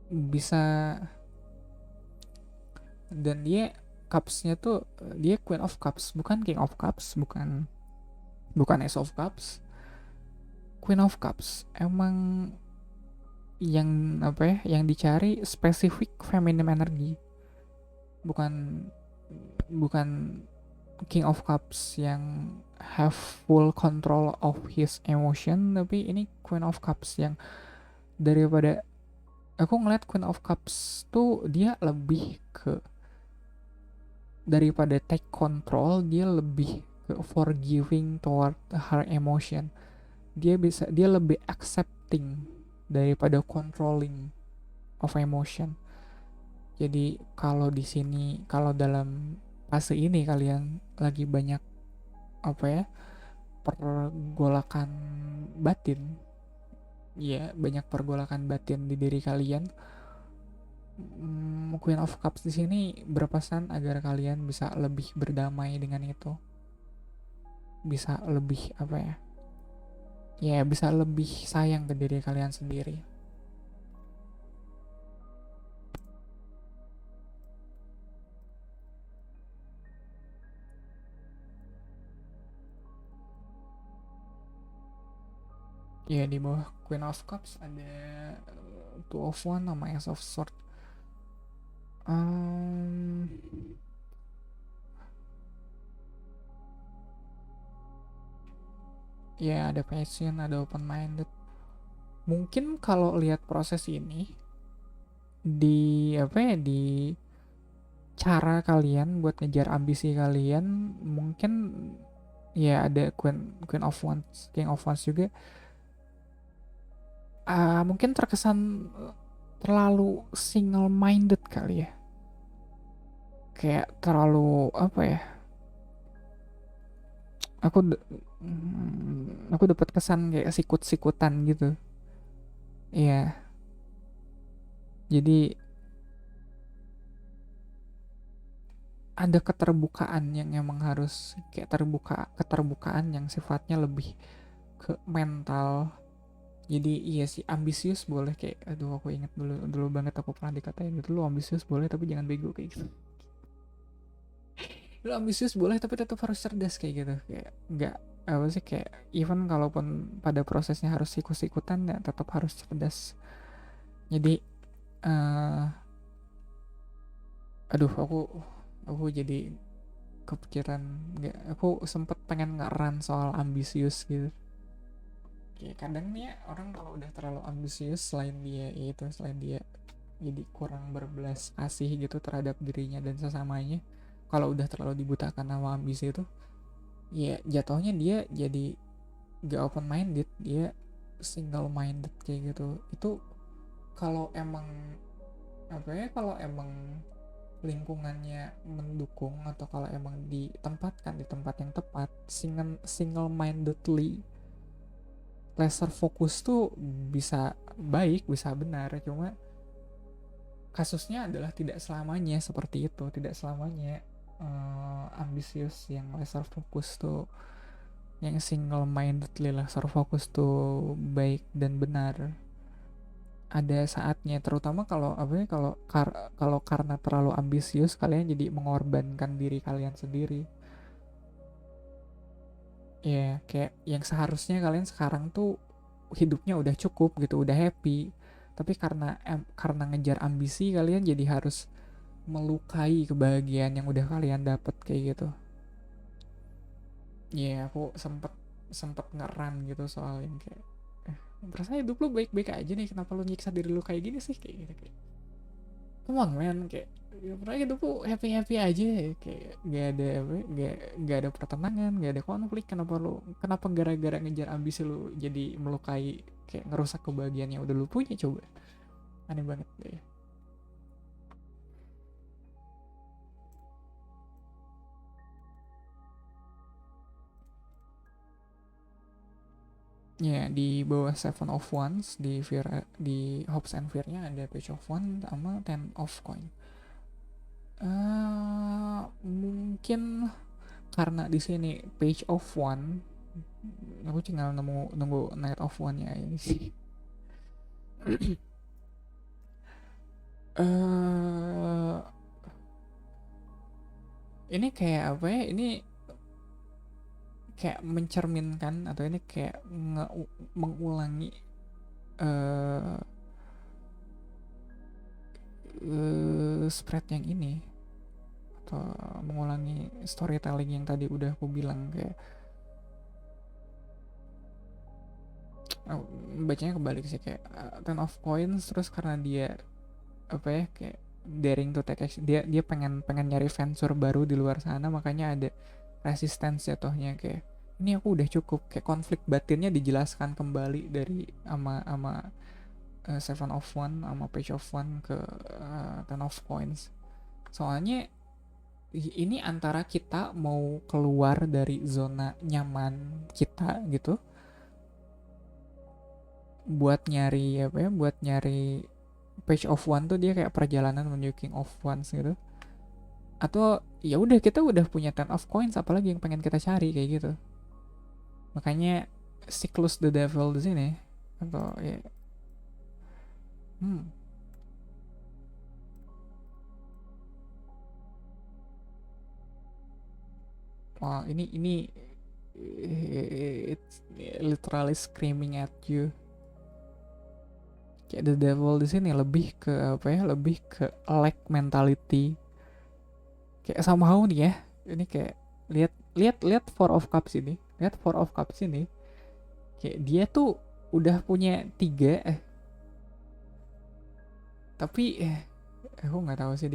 bisa dan dia cupsnya tuh dia Queen of Cups, bukan King of Cups, bukan Ace of Cups, Queen of Cups. Emang yang apa ya, yang dicari spesifik feminine energy, bukan bukan King of Cups yang have full control of his emotion, tapi ini Queen of Cups yang daripada aku ngeliat Queen of Cups tuh dia lebih ke daripada take control, dia lebih ke forgiving toward her emotion. Dia lebih accepting daripada controlling of emotion. Jadi kalau di sini, kalau dalam fase ini kalian lagi banyak apa ya, pergolakan batin, ya banyak pergolakan batin di diri kalian. Queen of Cups di sini berpesan agar kalian bisa lebih berdamai dengan itu, bisa lebih apa ya, ya bisa lebih sayang ke diri kalian sendiri. Ya di bawah Queen of Cups ada Two of One sama Ace of Swords. Ya ada passion, ada open minded. Mungkin kalau lihat proses ini di apa ya, di cara kalian buat ngejar ambisi kalian, mungkin ya ada Queen of Wands, King of Wands juga. Mungkin terkesan terlalu single minded kali ya, kayak terlalu apa ya, aku aku dapat kesan kayak sikut-sikutan gitu. Iya, jadi ada keterbukaan yang emang harus kayak keterbukaan yang sifatnya lebih ke mental. Jadi iya sih, ambisius boleh, kayak aduh aku inget dulu dulu banget aku pernah dikatain gitu, lu ambisius boleh tapi jangan bego kayak gitu. Lu ambisius boleh tapi tetap harus cerdas kayak gitu, kayak nggak apa sih, kayak even kalaupun pada prosesnya harus ikut-ikutan ya tetap harus cerdas. Jadi uh, aduh aku jadi kepikiran, nggak, aku sempet pengen ngeran soal ambisius gitu. Kayak kadang nih ya, orang kalau udah terlalu ambisius, selain dia jadi kurang berbelas kasih gitu terhadap dirinya dan sesamanya, kalau udah terlalu dibutakan sama ambisi itu, ya jatuhnya dia jadi gak open minded, dia single minded kayak gitu. Itu kalau emang apa ya, kalau emang lingkungannya mendukung atau kalau emang ditempatkan di tempat yang tepat, single mindedly laser fokus tuh bisa baik, bisa benar. Cuma kasusnya adalah tidak selamanya seperti itu, tidak selamanya ambisius yang laser fokus tuh, yang single mindedly laser fokus tuh baik dan benar. Ada saatnya, terutama kalau apa ya, kalau karena terlalu ambisius kalian jadi mengorbankan diri kalian sendiri. Ya kayak yang seharusnya kalian sekarang tuh hidupnya udah cukup gitu, udah happy, tapi karena ngejar ambisi kalian jadi harus melukai kebahagiaan yang udah kalian dapet kayak gitu. Ya aku sempet sempet ngeran gitu soal yang kayak perasaan hidup lu baik-baik aja nih, kenapa lu nyiksa diri lu kayak gini sih, kayak gitu. Kayak come on man, kayak ya, pernah hidup lu happy happy aja, kayak gak ada apa, gak ada pertentangan, gak ada konflik, kenapa gara-gara ngejar ambisi lu jadi melukai, kayak ngerusak kebahagiaan yang udah lu punya, coba. Aneh banget deh. Ya di bawah Seven of Wands di Hopes and Fear-nya ada Page of Wands sama Ten of Coin. Mungkin karena di sini Page of One, aku tinggal nunggu Knight of One ya ini sih. uh, ini kayak apa ya, ini kayak mencerminkan atau ini kayak mengulangi uh, spread yang ini, atau mengulangi storytelling yang tadi udah aku bilang. Kayak bacanya kebalik sih, kayak Ten of Coins, terus karena dia apa ya, kayak daring to take action, dia dia pengen pengen nyari venture baru di luar sana, makanya ada resistance jatuhnya. Kayak ini aku udah cukup, kayak konflik batinnya dijelaskan kembali dari ama Seven of One sama Page of One ke Ten of Coins. Soalnya ini antara kita mau keluar dari zona nyaman kita gitu, buat nyari apa ya, buat nyari Page of One tuh dia kayak perjalanan menuju King of Wands gitu, atau ya udah kita udah punya Ten of Coins, apalagi yang pengen kita cari kayak gitu. Makanya siklus the devil di sini, atau ya hmm, wah ini it's literally screaming at you. Kayak the devil di sini lebih ke apa ya, lebih ke lack mentality. Kayak somehow nih ya, ini kayak lihat lihat lihat Four of Cups ini, lihat Four of Cups ini, kayak dia tuh udah punya tiga, tapi aku nggak tahu sih,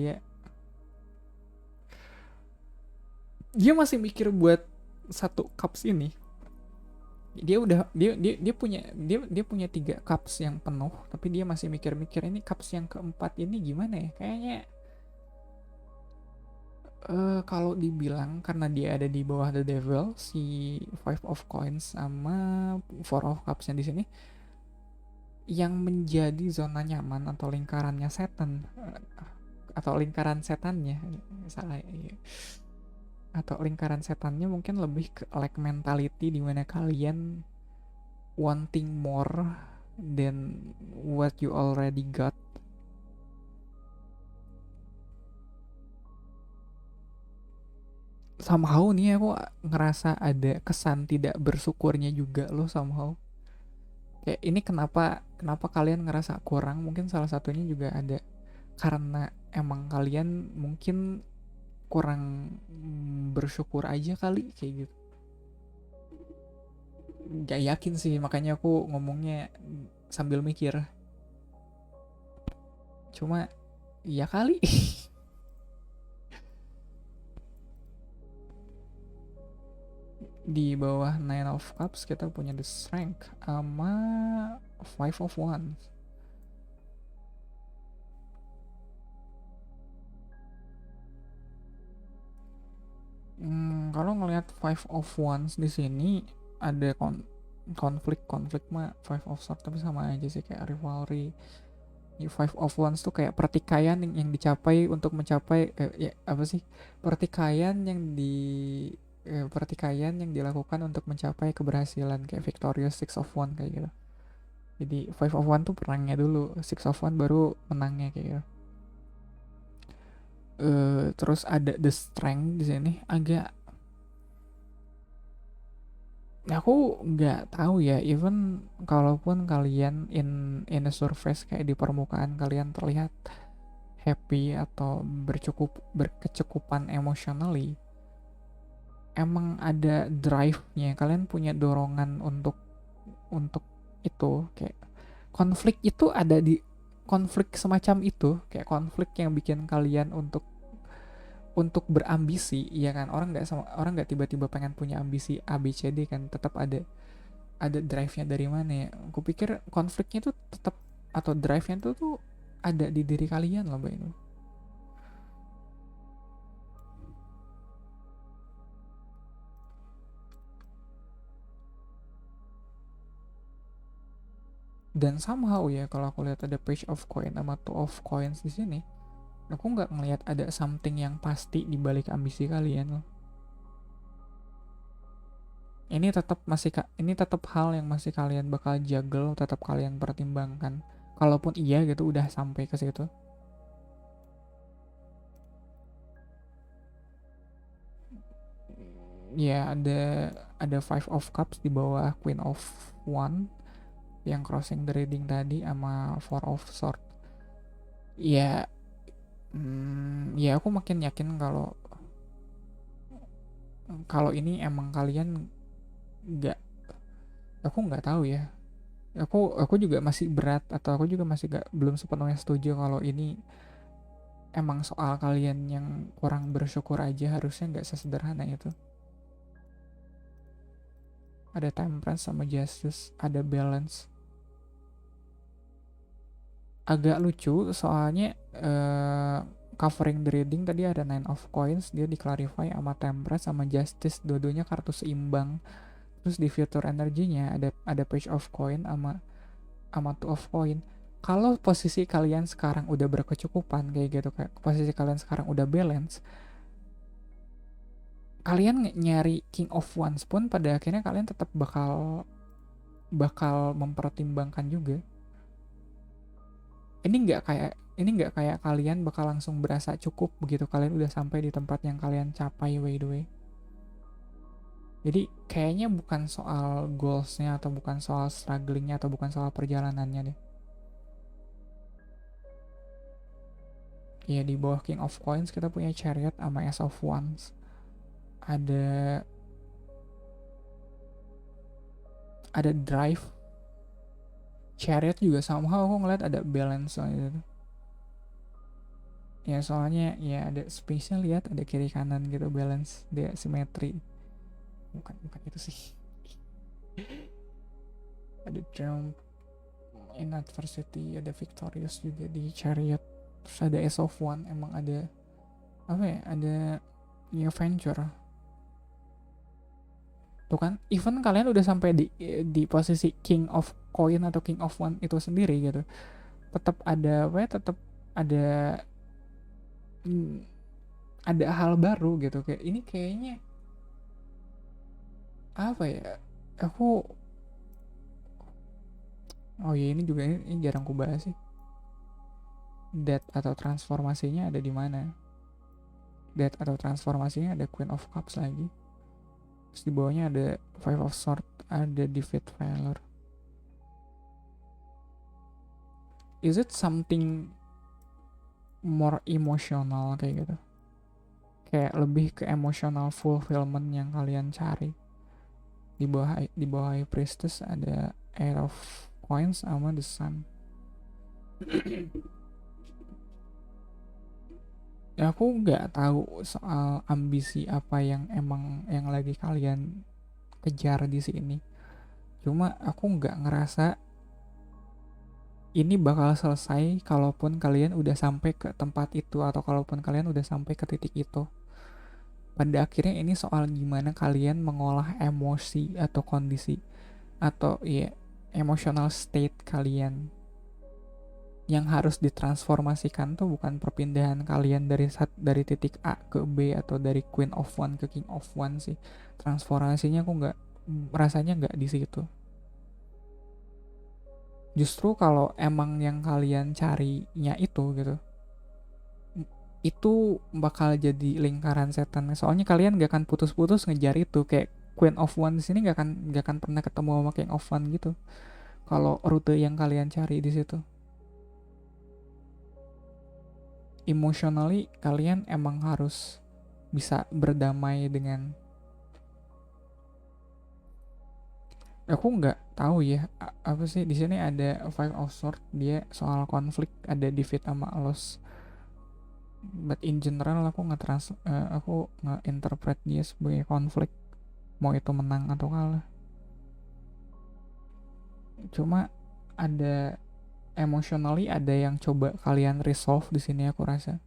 dia masih mikir buat satu cups ini. Dia udah dia punya, dia punya tiga cups yang penuh, tapi dia masih mikir-mikir ini cups yang keempat ini gimana ya. Kayaknya kalau dibilang karena dia ada di bawah the devil, si Five of Coins sama Four of Cups yang di sini, yang menjadi zona nyaman atau lingkarannya setan, atau lingkaran setannya, salah ya, atau lingkaran setannya mungkin lebih ke lack mentality, di mana kalian wanting more than what you already got. Somehow nih aku ngerasa ada kesan tidak bersyukurnya juga loh somehow. Kayak ini kenapa kenapa kalian ngerasa kurang, mungkin salah satunya juga ada karena emang kalian mungkin kurang bersyukur aja kali, kayak gitu. Gak yakin sih, makanya aku ngomongnya sambil mikir. Cuma ya kali. Di bawah Nine of Cups kita punya The Strength sama Five of Wands. Kalau ngelihat Five of Wands di sini ada konflik mah Five of Swords, tapi sama aja sih kayak rivalry. Five of Wands tuh kayak pertikaian yang dicapai untuk mencapai ya apa sih, pertikaian yang pertikaian yang dilakukan untuk mencapai keberhasilan, kayak victorious Six of Wands kayak gitu. Jadi Five of Wands tuh perangnya dulu, Six of Wands baru menangnya kayak gitu. Terus ada the strength di sini, agak aku nggak tahu ya, even kalaupun kalian in a surface kayak di permukaan kalian terlihat happy atau berkecukupan emotionally, emang ada drive-nya, kalian punya dorongan untuk itu. Kayak konflik itu ada di konflik semacam itu, kayak konflik yang bikin kalian untuk berambisi, iya kan. Orang nggak tiba-tiba pengen punya ambisi A B C D kan, tetap ada drive-nya dari mana ya. Aku pikir konfliknya itu tetap, atau drive-nya tuh ada di diri kalian loh, Mbak Inu. Dan somehow ya, kalau aku lihat ada Page of Coin sama Two of Coins di sini, aku nggak ngelihat ada something yang pasti di balik ambisi kalian loh. Ini tetap hal yang masih kalian bakal juggle, tetap kalian pertimbangkan. Kalaupun iya gitu udah sampai ke situ. Ya ada Five of Cups di bawah Queen of One yang crossing the reading tadi sama Four of Swords. Ya, ya aku makin yakin kalau kalau ini emang kalian nggak, aku nggak tahu ya. Aku juga masih berat, atau aku juga masih gak, belum sepenuhnya setuju kalau ini emang soal kalian yang kurang bersyukur aja, harusnya nggak sesederhana itu. Ada temperance sama justice, ada balance. Agak lucu soalnya covering the reading tadi ada Nine of Coins, dia di-clarify sama temperance sama justice, dua-duanya kartu seimbang. Terus di future energinya ada page of coin sama two of coin. Kalau posisi kalian sekarang udah berkecukupan kayak gitu, kayak posisi kalian sekarang udah balance, kalian nyari King of Wands pun pada akhirnya kalian tetap bakal mempertimbangkan juga. Ini nggak kayak kalian bakal langsung berasa cukup begitu kalian udah sampai di tempat yang kalian capai by the way. Jadi kayaknya bukan soal goalsnya, atau bukan soal strugglingnya, atau bukan soal perjalanannya deh. Ya, di bawah King of Coins kita punya Chariot sama Ace of Wands. Ada Drive. Chariot juga somehow aku ngeliat ada balance gitu. Ya soalnya ya ada space-nya, lihat ada kiri kanan gitu, balance, dia simetri. Bukan itu sih. Ada Triumph in Adversity, ada Victorious juga di Chariot. Terus ada Ace of One, emang ada apa ya, ada New Venture. Tuh kan, even kalian udah sampai di posisi King of Coin atau King of One itu sendiri gitu, tetap ada apa ya, tetap ada ada hal baru gitu. Kayak ini kayaknya apa ya, aku, oh ya ini juga, ini jarang ku bahas sih. Death atau transformasinya ada di mana? Death atau transformasinya ada Queen of Cups lagi. Terus di bawahnya ada Five of Swords, ada Defeat Valor. Is it something more emotional kayak gitu? Kayak lebih ke emotional fulfillment yang kalian cari. Di bawah High Priestess ada Air of Coins sama The Sun. Ya aku nggak tahu soal ambisi apa yang emang yang lagi kalian kejar di sini. Cuma aku nggak ngerasa ini bakal selesai kalaupun kalian udah sampai ke tempat itu, atau kalaupun kalian udah sampai ke titik itu. Pada akhirnya ini soal gimana kalian mengolah emosi atau kondisi, atau ya emotional state kalian. Yang harus ditransformasikan tuh bukan perpindahan kalian dari titik A ke B, atau dari Queen of One ke King of One sih. Transformasinya aku nggak, rasanya nggak di situ. Justru kalau emang yang kalian carinya itu gitu, itu bakal jadi lingkaran setan. Soalnya kalian gak akan putus-putus ngejar itu. Kayak Queen of One di sini gak akan pernah ketemu sama King of One gitu. Kalau rute yang kalian cari di situ, emotionally kalian emang harus bisa berdamai dengan, aku nggak tahu ya apa sih di sini. Ada Five of Swords, dia soal konflik, ada defeat sama loss. But in general aku nggak interpret dia sebagai konflik, mau itu menang atau kalah. Cuma ada emotionally, ada yang coba kalian resolve di sini aku rasa.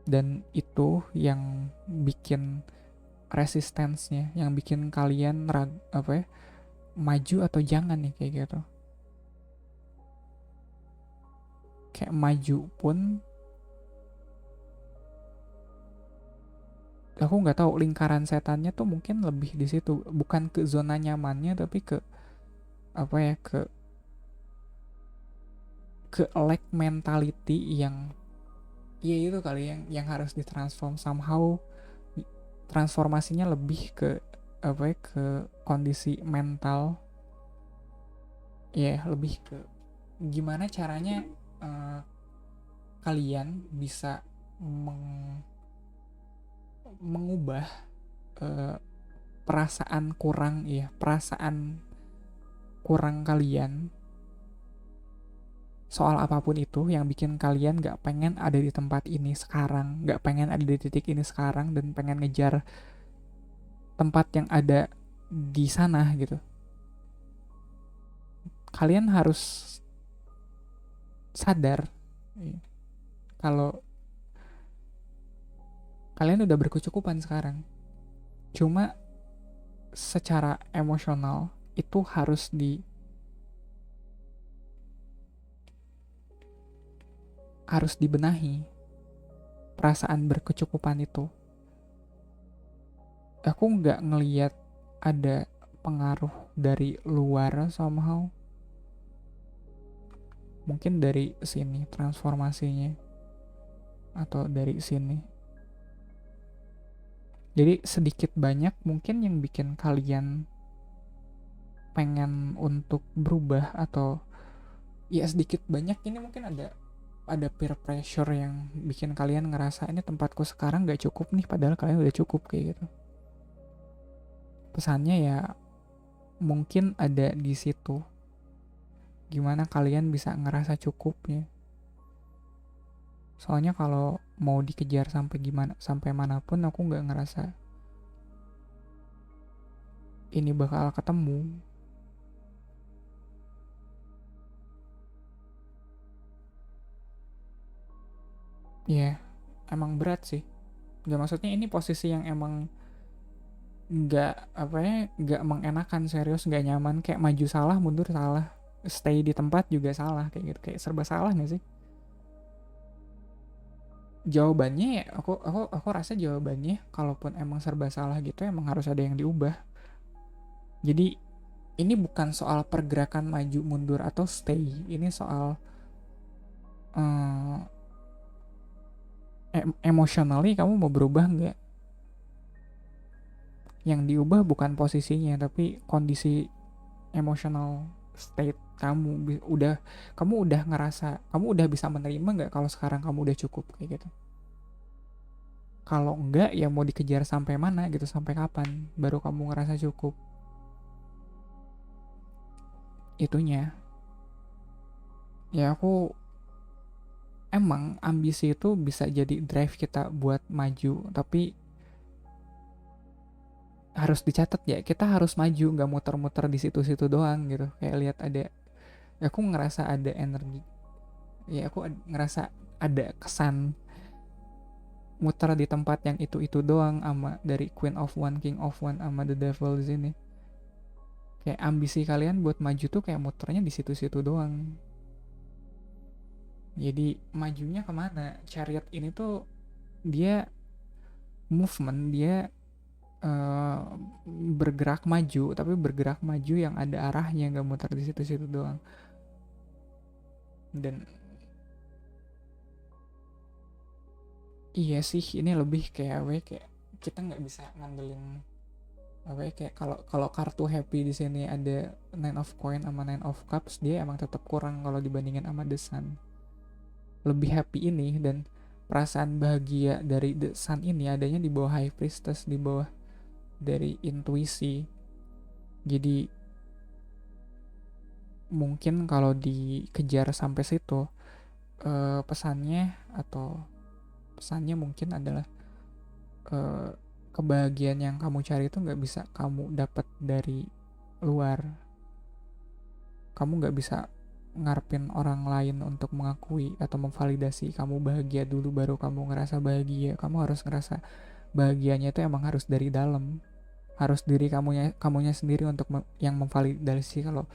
Dan itu yang bikin resistance-nya, yang bikin kalian apa ya, maju atau jangan nih kayak gitu. Kayak maju pun aku nggak tahu, lingkaran setannya tuh mungkin lebih di situ, bukan ke zona nyamannya, tapi ke apa ya, ke lack mentality yang ya itu kali yang harus ditransform somehow. transformasinya lebih ke apa ya, ke kondisi mental ya, lebih ke gimana caranya eh, kalian bisa mengubah eh, perasaan kurang kalian soal apapun itu yang bikin kalian gak pengen ada di tempat ini sekarang, gak pengen ada di titik ini sekarang, dan pengen ngejar tempat yang ada di sana gitu. Kalian harus sadar kalau kalian udah berkecukupan sekarang. Cuma secara emosional itu harus dibenahi perasaan berkecukupan itu. Aku nggak ngeliat ada pengaruh dari luar somehow. Mungkin dari sini transformasinya, atau dari sini. Jadi sedikit banyak mungkin yang bikin kalian pengen untuk berubah, atau ya sedikit banyak ini mungkin ada peer pressure yang bikin kalian ngerasa ini tempatku sekarang gak cukup nih, padahal kalian udah cukup kayak gitu. Pesannya ya mungkin ada di situ, gimana kalian bisa ngerasa cukupnya. Soalnya kalau mau dikejar sampai gimana, sampai manapun, aku nggak ngerasa ini bakal ketemu. Ya, emang berat sih. Gak, maksudnya ini posisi yang emang nggak apa ya, nggak mengenakan, serius nggak nyaman. Kayak maju salah, mundur salah, stay di tempat juga salah, kayak gitu, kayak serba salah nggak sih? Jawabannya ya, aku rasa jawabannya kalaupun emang serba salah gitu, emang harus ada yang diubah. Jadi ini bukan soal pergerakan maju mundur atau stay, ini soal uh, emotionally kamu mau berubah nggak. Yang diubah bukan posisinya, tapi kondisi emotional state kamu. Kamu udah ngerasa, kamu udah bisa menerima nggak kalau sekarang kamu udah cukup kayak gitu. Kalau enggak ya mau dikejar sampai mana gitu, sampai kapan baru kamu ngerasa cukup. Itunya ya, aku emang ambisi itu bisa jadi drive kita buat maju, tapi harus dicatat ya, kita harus maju, nggak muter-muter di situ-situ doang gitu. Kayak lihat ada, ya aku ngerasa ada energi, ya aku ngerasa ada kesan muter di tempat yang itu doang, sama dari Queen of One, King of One, sama The Devil di sini. Kayak ambisi kalian buat maju tuh kayak muternya di situ-situ doang. Jadi majunya kemana? Chariot ini tuh dia movement, dia bergerak maju, tapi bergerak maju yang ada arahnya, nggak muter di situ-situ doang. Dan iya sih, ini lebih kayak kita nggak bisa ngandelin apa ya, kayak kalau kalau kartu happy di sini ada Nine of Coin sama Nine of Cups, dia emang tetap kurang kalau dibandingin sama The Sun. Lebih happy ini, dan perasaan bahagia dari The Sun ini adanya di bawah High Priestess, di bawah dari intuisi. Jadi mungkin kalau dikejar sampai situ, pesannya mungkin adalah eh, kebahagiaan yang kamu cari itu nggak bisa kamu dapat dari luar. Kamu nggak bisa ngarepin orang lain untuk mengakui atau memvalidasi kamu bahagia dulu baru kamu ngerasa bahagia. Kamu harus ngerasa bahagianya itu emang harus dari dalam, harus diri kamunya sendiri untuk yang memvalidasi kalau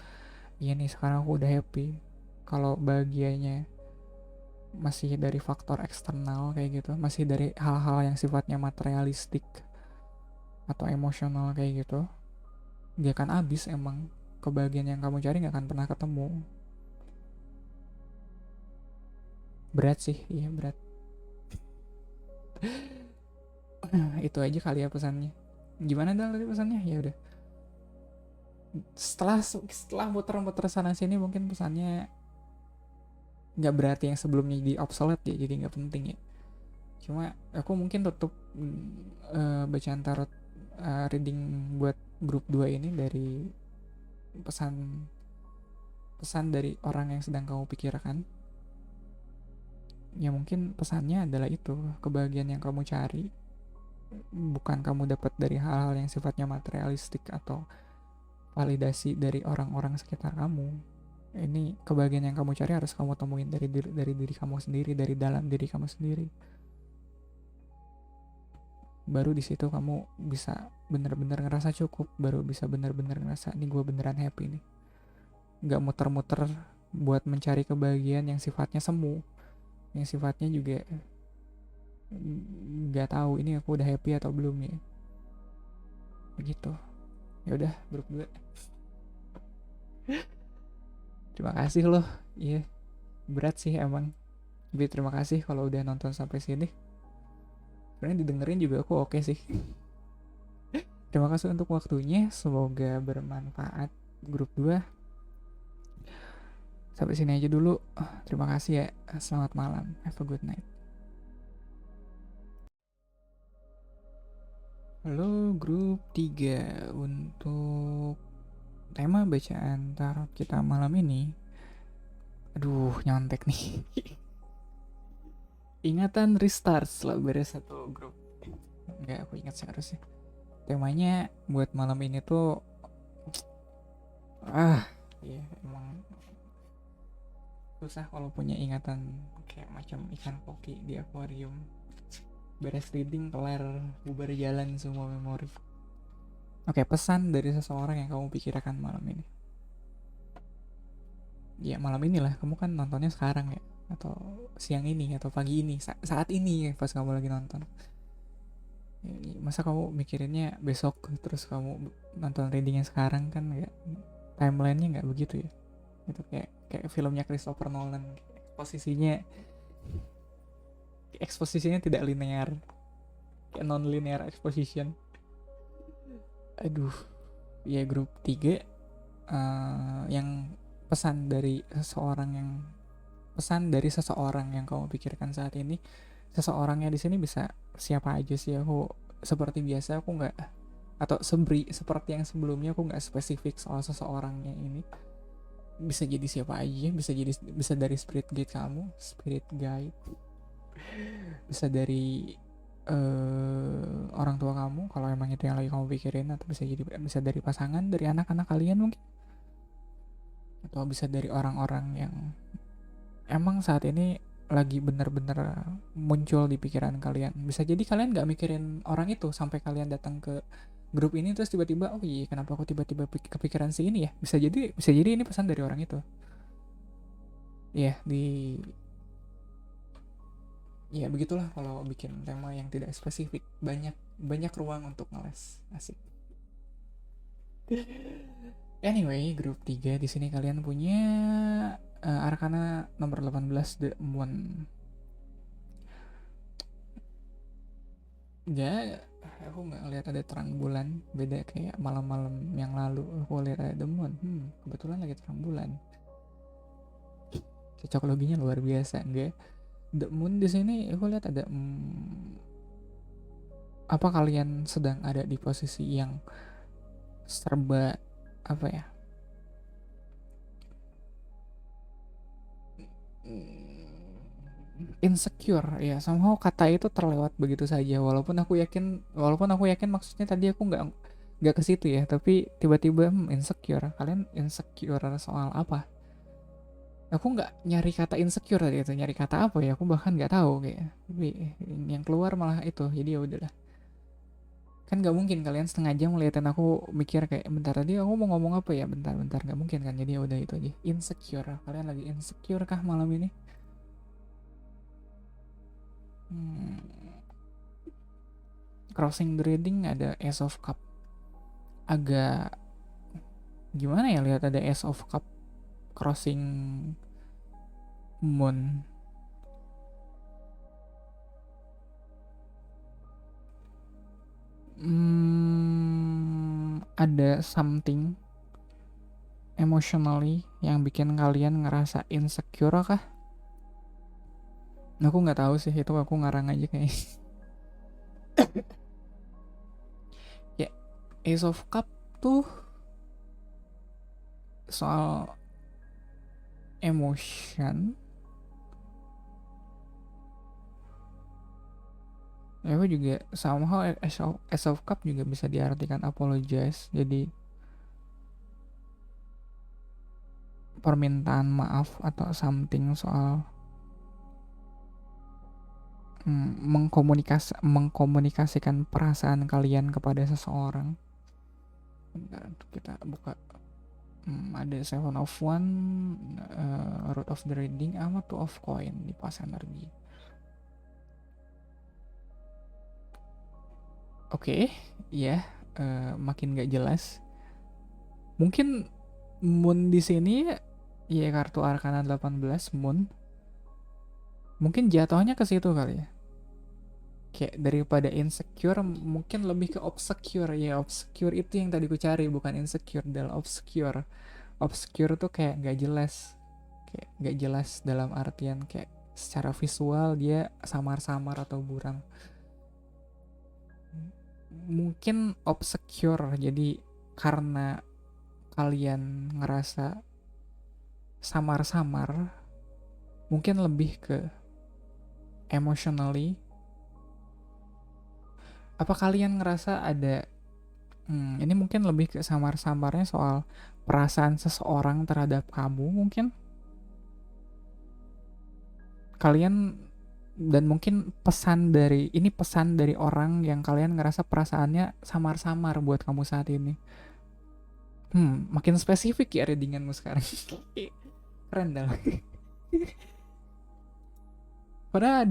iya nih sekarang aku udah happy. Kalau bahagianya masih dari faktor eksternal kayak gitu, masih dari hal-hal yang sifatnya materialistik atau emosional kayak gitu, gak akan habis. Emang kebahagiaan yang kamu cari gak akan pernah ketemu. Berat sih, iya berat. Itu aja kali ya pesannya. Gimana Dal tadi pesannya? Ya udah. Setelah muter-muter sana sini mungkin pesannya nggak berarti yang sebelumnya jadi obsolete ya, jadi nggak penting ya. Cuma aku mungkin tutup bacaan tarot reading buat grup 2 ini dari pesan pesan dari orang yang sedang kamu pikirkan. Ya mungkin pesannya adalah itu, kebahagiaan yang kamu cari bukan kamu dapat dari hal-hal yang sifatnya materialistik atau validasi dari orang-orang sekitar kamu. Ini kebahagiaan yang kamu cari harus kamu temuin dari diri kamu sendiri, dari dalam diri kamu sendiri. Baru di situ kamu bisa bener-bener ngerasa cukup, baru bisa bener-bener ngerasa ini gue beneran happy nih. Gak muter-muter buat mencari kebahagiaan yang sifatnya semu, yang sifatnya juga nggak tahu ini aku udah happy atau belum ya. Begitu. Ya udah, grup 2. Terima kasih loh. Iya, berat sih emang. Tapi terima kasih kalau udah nonton sampai sini. Sebenarnya didengerin juga aku oke sih. Terima kasih untuk waktunya. Semoga bermanfaat grup 2. Sampai sini aja dulu. Terima kasih ya. Selamat malam. Have a good night. Halo grup 3. Untuk tema bacaan tarot kita malam ini. Aduh, nyontek nih. Ingatan restart setelah beres satu grup. Enggak, aku ingat seharusnya. Temanya buat malam ini tuh iya emang susah kalau punya ingatan kayak macam ikan koki di akuarium. Beres reading kelar bubar jalan semua memori. Oke, pesan dari seseorang yang kamu pikirkan malam ini. Ya malam inilah, kamu kan nontonnya sekarang ya, atau siang ini atau pagi ini, saat ini pas kamu lagi nonton. Masa kamu mikirinnya besok terus kamu nonton readingnya sekarang, kan nggak, timelinenya nggak begitu ya. Itu kayak filmnya Christopher Nolan, eksposisinya tidak linear, kayak non linear exposition. Aduh, ya grup 3 yang pesan dari seseorang yang kamu pikirkan saat ini. Seseorangnya di sini bisa siapa aja sih. Aku seperti biasa aku nggak, atau seperti yang sebelumnya aku nggak spesifik soal seseorangnya ini. Bisa jadi siapa aja, bisa dari spirit guide, bisa dari orang tua kamu kalau emang itu yang lagi kamu pikirin, atau bisa dari pasangan, dari anak-anak kalian mungkin, atau bisa dari orang-orang yang emang saat ini lagi bener-bener muncul di pikiran kalian. Bisa jadi kalian gak mikirin orang itu sampai kalian datang ke grup ini terus tiba-tiba, oh iya kenapa aku tiba-tiba kepikiran si ini ya. Bisa jadi ini pesan dari orang itu. Ya begitulah kalau bikin tema yang tidak spesifik. Banyak ruang untuk ngeles. Asik. Anyway, grup 3 di sini kalian punya Arkana nomor 18, The Moon. Ya, aku nggak ngeliat ada terang bulan. Beda kayak malam-malam yang lalu aku lihat ada The Moon. Kebetulan lagi terang bulan. Cocok loginya luar biasa, enggak? The Moon di sini aku lihat ada apa kalian sedang ada di posisi yang serba apa ya? Insecure ya, somehow kata itu terlewat begitu saja, walaupun aku yakin maksudnya tadi aku nggak ke situ ya, tapi tiba-tiba insecure. Kalian insecure soal apa? Aku nggak nyari kata insecure tadi, itu nyari kata apa ya, aku bahkan nggak tahu kayak, tapi yang keluar malah itu. Jadi ya udahlah, kan nggak mungkin kalian setengah jam ngeliatin aku mikir kayak bentar tadi aku mau ngomong apa ya, bentar nggak mungkin kan. Jadi ya udah itu aja, insecure. Kalian lagi insecure kah malam ini? Crossing the reading ada Ace of Cup. Agak gimana ya lihat ada Ace of Cup crossing Moon. Ada something emotionally yang bikin kalian ngerasa insecure kah? Aku nggak tahu sih, itu aku ngarang aja kayak. Ya, Ace of Cup tuh soal emotion. Ya, aku juga somehow Ace of Cup juga bisa diartikan apologize. Jadi permintaan maaf atau something soal mengkomunikasikan perasaan kalian kepada seseorang. Bentar, kita buka. Ada Seven of One, Root of the Reading, sama Two of Coin di pas energi. Oke, ya, makin gak jelas. Mungkin Moon di sini ya kartu Arkana 18 Moon. Mungkin jatuhnya ke situ kali ya. Kayak daripada insecure mungkin lebih ke obscure. Ya obscure itu yang tadi ku cari, bukan insecure, adalah obscure. Obscure tuh kayak gak jelas. Kayak gak jelas dalam artian kayak secara visual dia samar-samar atau buram. Mungkin obscure, jadi karena kalian ngerasa samar-samar, mungkin lebih ke emotionally. Apa kalian ngerasa ada ini mungkin lebih ke samar-samarnya soal perasaan seseorang terhadap kamu mungkin? Kalian, dan mungkin pesan dari orang yang kalian ngerasa perasaannya samar-samar buat kamu saat ini. Makin spesifik ya readinganmu sekarang. Keren dah. Padahal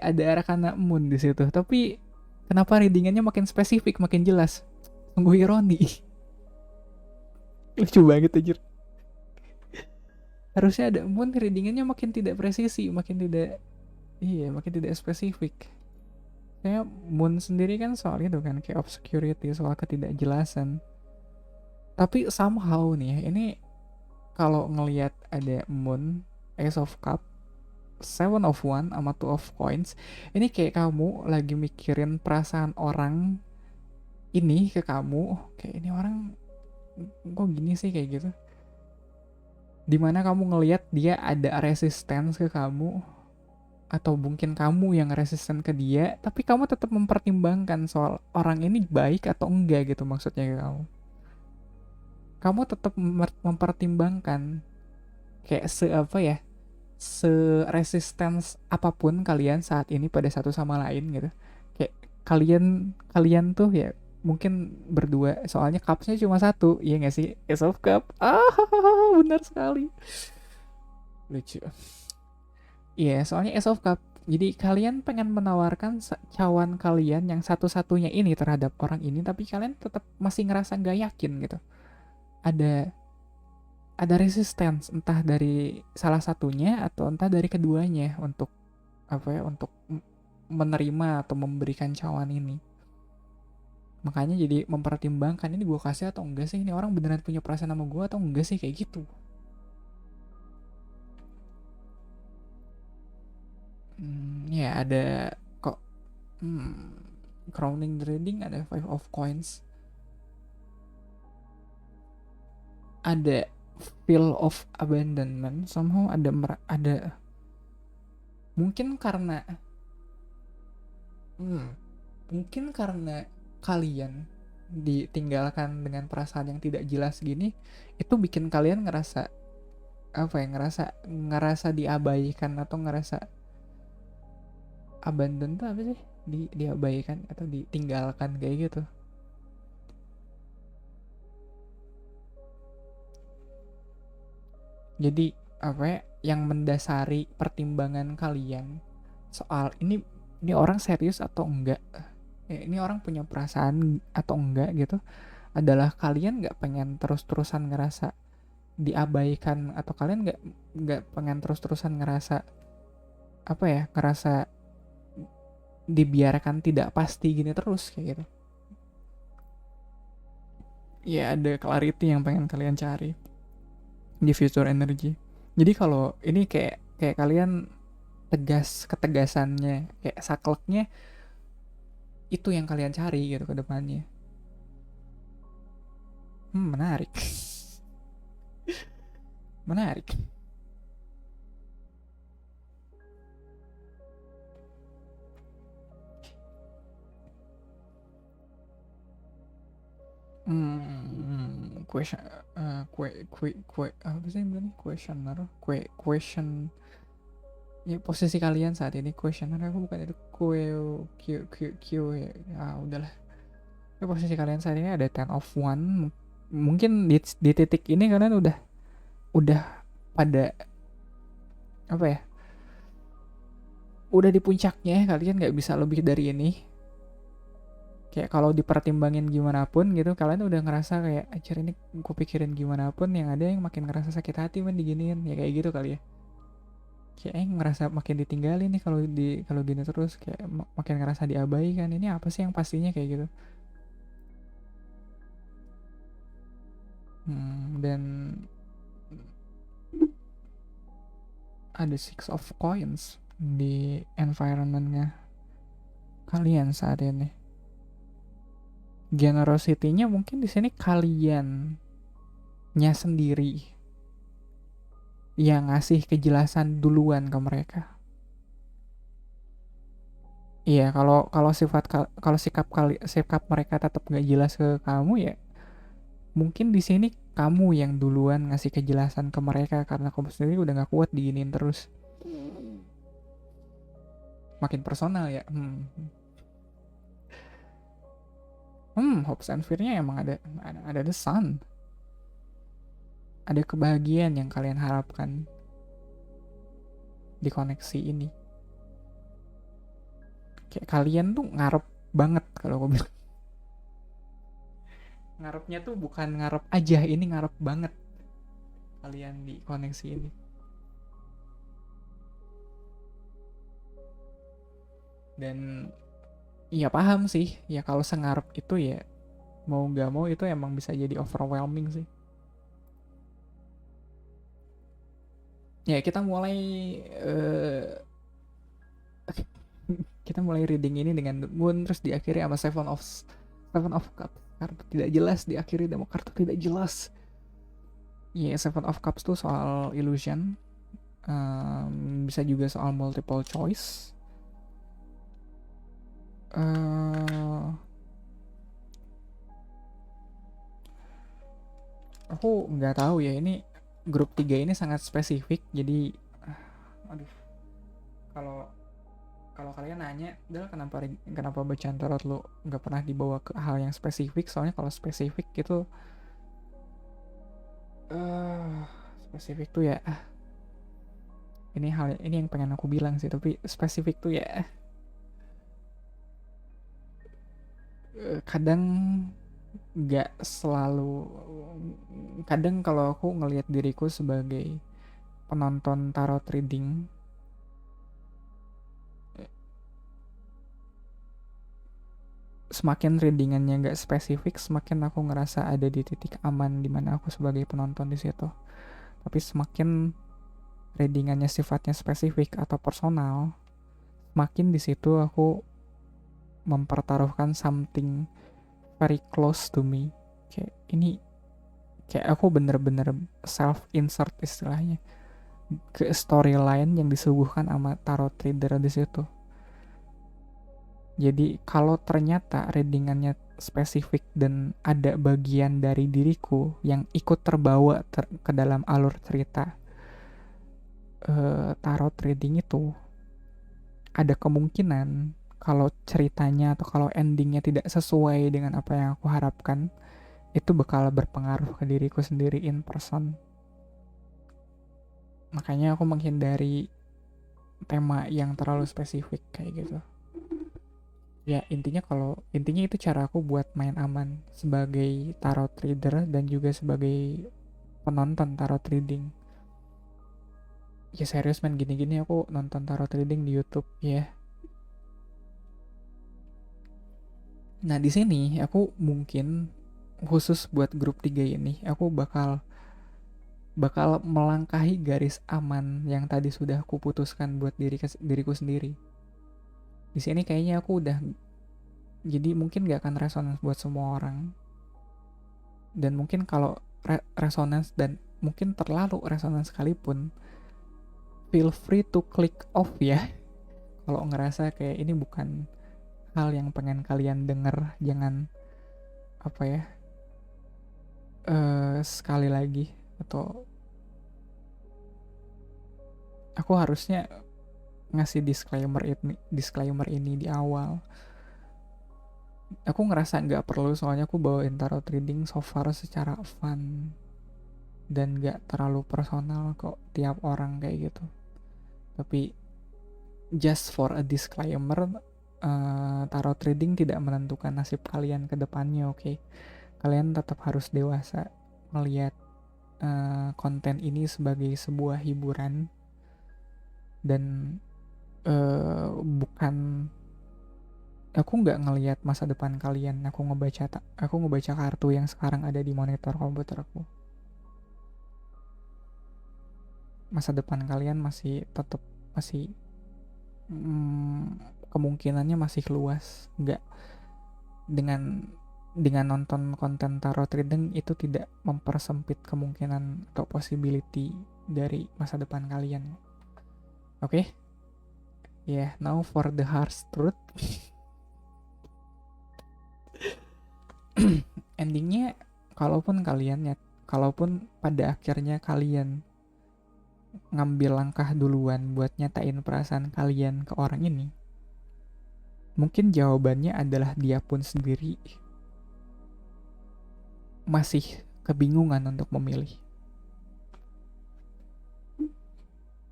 ada Arcana Moon di situ, tapi kenapa readingannya makin spesifik, makin jelas? Sungguh ironi. Lucu banget anjir. Harusnya ada Moon, readingannya makin tidak presisi, makin tidak spesifik. Kayak Moon sendiri kan soal itu kan, kayak obscurity, soal ketidakjelasan. Tapi somehow nih, ini kalau ngelihat ada Moon, Ace of Cup, Seven of One, sama Two of Coins, ini kayak kamu lagi mikirin perasaan orang ini ke kamu. Kayak ini orang kok gini sih, kayak gitu. Dimana kamu ngelihat dia ada resistance ke kamu, atau mungkin kamu yang resisten ke dia, tapi kamu tetap mempertimbangkan soal orang ini baik atau enggak gitu, maksudnya ke kamu. Kamu tetap mempertimbangkan kayak se-resistance apapun kalian saat ini pada satu sama lain gitu. Kayak kalian tuh ya mungkin berdua, soalnya cupsnya cuma satu, iya gak sih? Ace of Cup. Benar sekali. Lucu. Iya, soalnya Ace of Cup. Jadi kalian pengen menawarkan cawan kalian yang satu-satunya ini terhadap orang ini, tapi kalian tetap masih ngerasa gak yakin gitu. Ada resistance entah dari salah satunya atau entah dari keduanya untuk untuk menerima atau memberikan cawan ini. Makanya jadi mempertimbangkan, ini gue kasih atau enggak sih, ini orang beneran punya perasaan sama gue atau enggak sih, kayak gitu. Ya ada kok crowning the reading, ada Five of Coins, ada feel of abandonment, somehow ada mungkin karena kalian ditinggalkan dengan perasaan yang tidak jelas gini, itu bikin kalian ngerasa ngerasa diabaikan atau ngerasa abandon tuh apa sih, diabaikan atau ditinggalkan kayak gitu. Jadi yang mendasari pertimbangan kalian soal ini orang serius atau enggak, ini orang punya perasaan atau enggak gitu, adalah kalian nggak pengen terus-terusan ngerasa diabaikan, atau kalian nggak pengen terus-terusan ngerasa ngerasa dibiarkan tidak pasti gini terus kayak gitu. ya ada clarity yang pengen kalian cari di future energy. Jadi kalau ini kayak kayak kalian ketegasannya, kayak sakleknya itu yang kalian cari gitu ke depannya. Menarik. Menarik. Question, apa sih bilangnya, questioner, question, ya posisi kalian saat ini questioner, aku bukan itu q ya, udahlah, ya posisi kalian saat ini ada 10 of one, mungkin di titik ini kalian udah pada apa ya, udah di puncaknya, kalian nggak bisa lebih dari ini. Kayak kalau dipertimbangin gimana pun gitu, kalian udah ngerasa kayak ajar ini gue pikirin gimana pun, yang ada yang makin ngerasa sakit hati men diginiin, ya kayak gitu kali ya. Kayak ngerasa makin ditinggalin nih kalau gini terus, kayak makin ngerasa diabaikan. Ini apa sih yang pastinya kayak gitu. Dan ada six of coins di environmentnya kalian saat ini. Generosity-nya mungkin di sini kaliannya sendiri yang ngasih kejelasan duluan ke mereka. Iya, kalau sikap mereka tetap nggak jelas ke kamu, ya mungkin di sini kamu yang duluan ngasih kejelasan ke mereka karena kamu sendiri udah nggak kuat diginin terus. Makin personal ya. Hopes and fear-nya emang ada the sun. Ada kebahagiaan yang kalian harapkan di koneksi ini. Kayak kalian tuh ngarep banget kalau aku bilang. Ngarepnya tuh bukan ngarep aja, ini ngarep banget kalian di koneksi ini. Dan iya paham sih, ya kalau sengarep itu ya mau gak mau itu emang bisa jadi overwhelming sih. Ya kita mulai kita mulai reading ini dengan Moon, terus diakhiri sama Seven of Cups, kartu tidak jelas, diakhiri sama kartu tidak jelas. Ya, Seven of Cups tuh soal illusion, bisa juga soal multiple choice. Aku nggak tahu ya, ini grup 3 ini sangat spesifik, jadi aduh, kalau kalian nanya, Del kenapa bacaan tarot lo nggak pernah dibawa ke hal yang spesifik? Soalnya kalau spesifik gitu, spesifik tuh ya, ini yang pengen aku bilang sih, tapi spesifik tuh ya, kadang nggak selalu. Kadang kalau aku ngelihat diriku sebagai penonton tarot reading, semakin readingannya nggak spesifik, semakin aku ngerasa ada di titik aman dimana aku sebagai penonton di situ. Tapi semakin readingannya sifatnya spesifik atau personal, semakin di situ aku mempertaruhkan something very close to me. Kayak ini, kayak aku bener-bener self insert istilahnya ke storyline yang disuguhkan sama tarot reader di situ. Jadi kalau ternyata readingannya spesifik dan ada bagian dari diriku yang ikut terbawa ke dalam alur cerita tarot reading itu, ada kemungkinan kalau ceritanya atau kalau endingnya tidak sesuai dengan apa yang aku harapkan, itu bakal berpengaruh ke diriku sendiri in person. Makanya aku menghindari tema yang terlalu spesifik kayak gitu. Ya intinya itu cara aku buat main aman sebagai tarot reader dan juga sebagai penonton tarot reading. Ya serius man, gini-gini aku nonton tarot reading di YouTube ya. Nah di sini aku mungkin khusus buat grup 3 ini aku bakal bakal melangkahi garis aman yang tadi sudah aku putuskan buat diriku sendiri. Di sini kayaknya aku udah, jadi mungkin gak akan resonance buat semua orang. Dan mungkin kalau resonance dan mungkin terlalu resonance sekalipun, feel free to click off ya. Kalau ngerasa kayak ini bukan hal yang pengen kalian denger, jangan apa ya, sekali lagi, atau aku harusnya ngasih disclaimer ini di awal. Aku ngerasa nggak perlu, soalnya aku bawain tarot reading so far secara fun dan nggak terlalu personal kok tiap orang kayak gitu. Tapi just for a disclaimer, tarot reading tidak menentukan nasib kalian ke depannya, oke? Kalian tetap harus dewasa melihat konten ini sebagai sebuah hiburan dan bukan, aku nggak ngelihat masa depan kalian. Aku ngebaca kartu yang sekarang ada di monitor komputer aku. Masa depan kalian masih tetap masih kemungkinannya masih luas. Nggak, dengan nonton konten tarot reading itu tidak mempersempit kemungkinan atau possibility dari masa depan kalian. Oke? Yeah, now for the harsh truth. Endingnya, kalaupun pada akhirnya kalian ngambil langkah duluan buat nyatain perasaan kalian ke orang ini, mungkin jawabannya adalah dia pun sendiri masih kebingungan untuk memilih.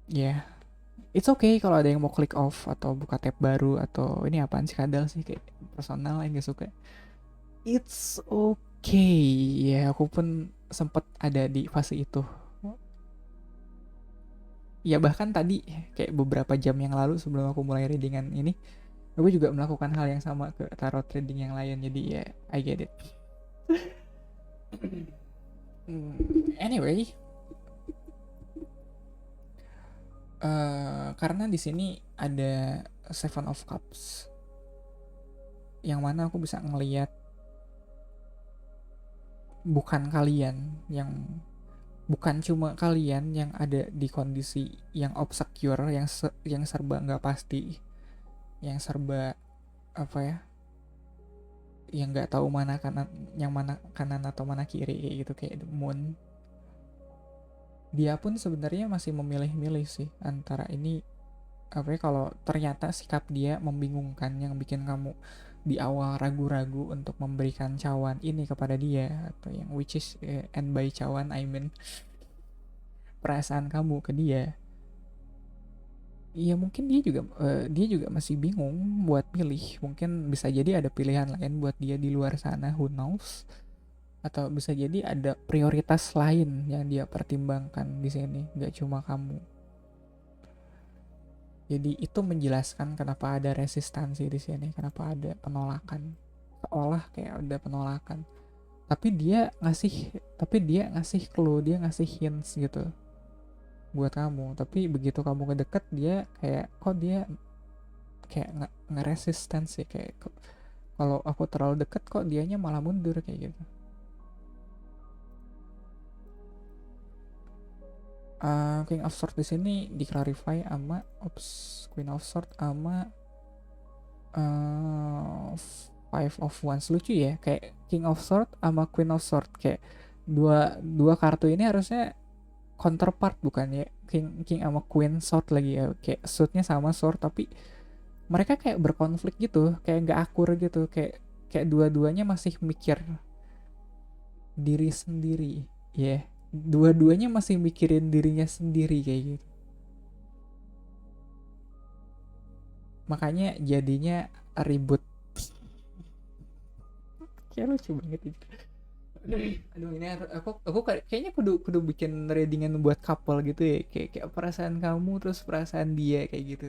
Ya, it's okay kalau ada yang mau click off atau buka tab baru atau ini apaan sih kadal sih, kayak personal yang gak suka. It's okay. Ya, aku pun sempet ada di fase itu. Ya bahkan tadi kayak beberapa jam yang lalu sebelum aku mulai readingan ini, aku juga melakukan hal yang sama ke tarot reading yang lain. Jadi ya, I get it. Anyway, karena di sini ada Seven of Cups, yang mana aku bisa ngelihat bukan cuma kalian yang ada di kondisi yang obscure, yang serba nggak pasti, yang serba apa ya, yang nggak tahu mana kanan atau mana kiri kayak gitu, kayak the moon. Dia pun sebenarnya masih memilih-milih sih antara ini, apa ya, kalau ternyata sikap dia membingungkan yang bikin kamu di awal ragu-ragu untuk memberikan cawan ini kepada dia, atau yang which is and by cawan I mean perasaan kamu ke dia. Iya, mungkin dia juga masih bingung buat pilih. Mungkin bisa jadi ada pilihan lain buat dia di luar sana, who knows? Atau bisa jadi ada prioritas lain yang dia pertimbangkan di sini, gak cuma kamu. Jadi itu menjelaskan kenapa ada resistansi di sini, kenapa ada penolakan. Seolah kayak ada penolakan. Tapi dia ngasih clue, dia ngasih hints gitu buat kamu. Tapi begitu kamu ngedeket, dia kayak kok dia kayak nge-resisten sih, kayak kalau aku terlalu deket kok dianya malah mundur kayak gitu. King of Swords di sini di-clarify sama Queen of Swords sama Five of Wands. Lucu ya, kayak King of Swords sama Queen of Swords, kayak dua kartu ini harusnya counterpart bukan ya, King sama Queen Sword lagi ya, kayak swordnya sama sword tapi mereka kayak berkonflik gitu, kayak nggak akur gitu, kayak dua-duanya masih mikir diri sendiri ya, dua-duanya masih mikirin dirinya sendiri kayak gitu, makanya jadinya ribut. Kayak lucu banget itu. Aduh, ini aku kayaknya kudu bikin readingan buat couple gitu ya, kayak perasaan kamu terus perasaan dia kayak gitu.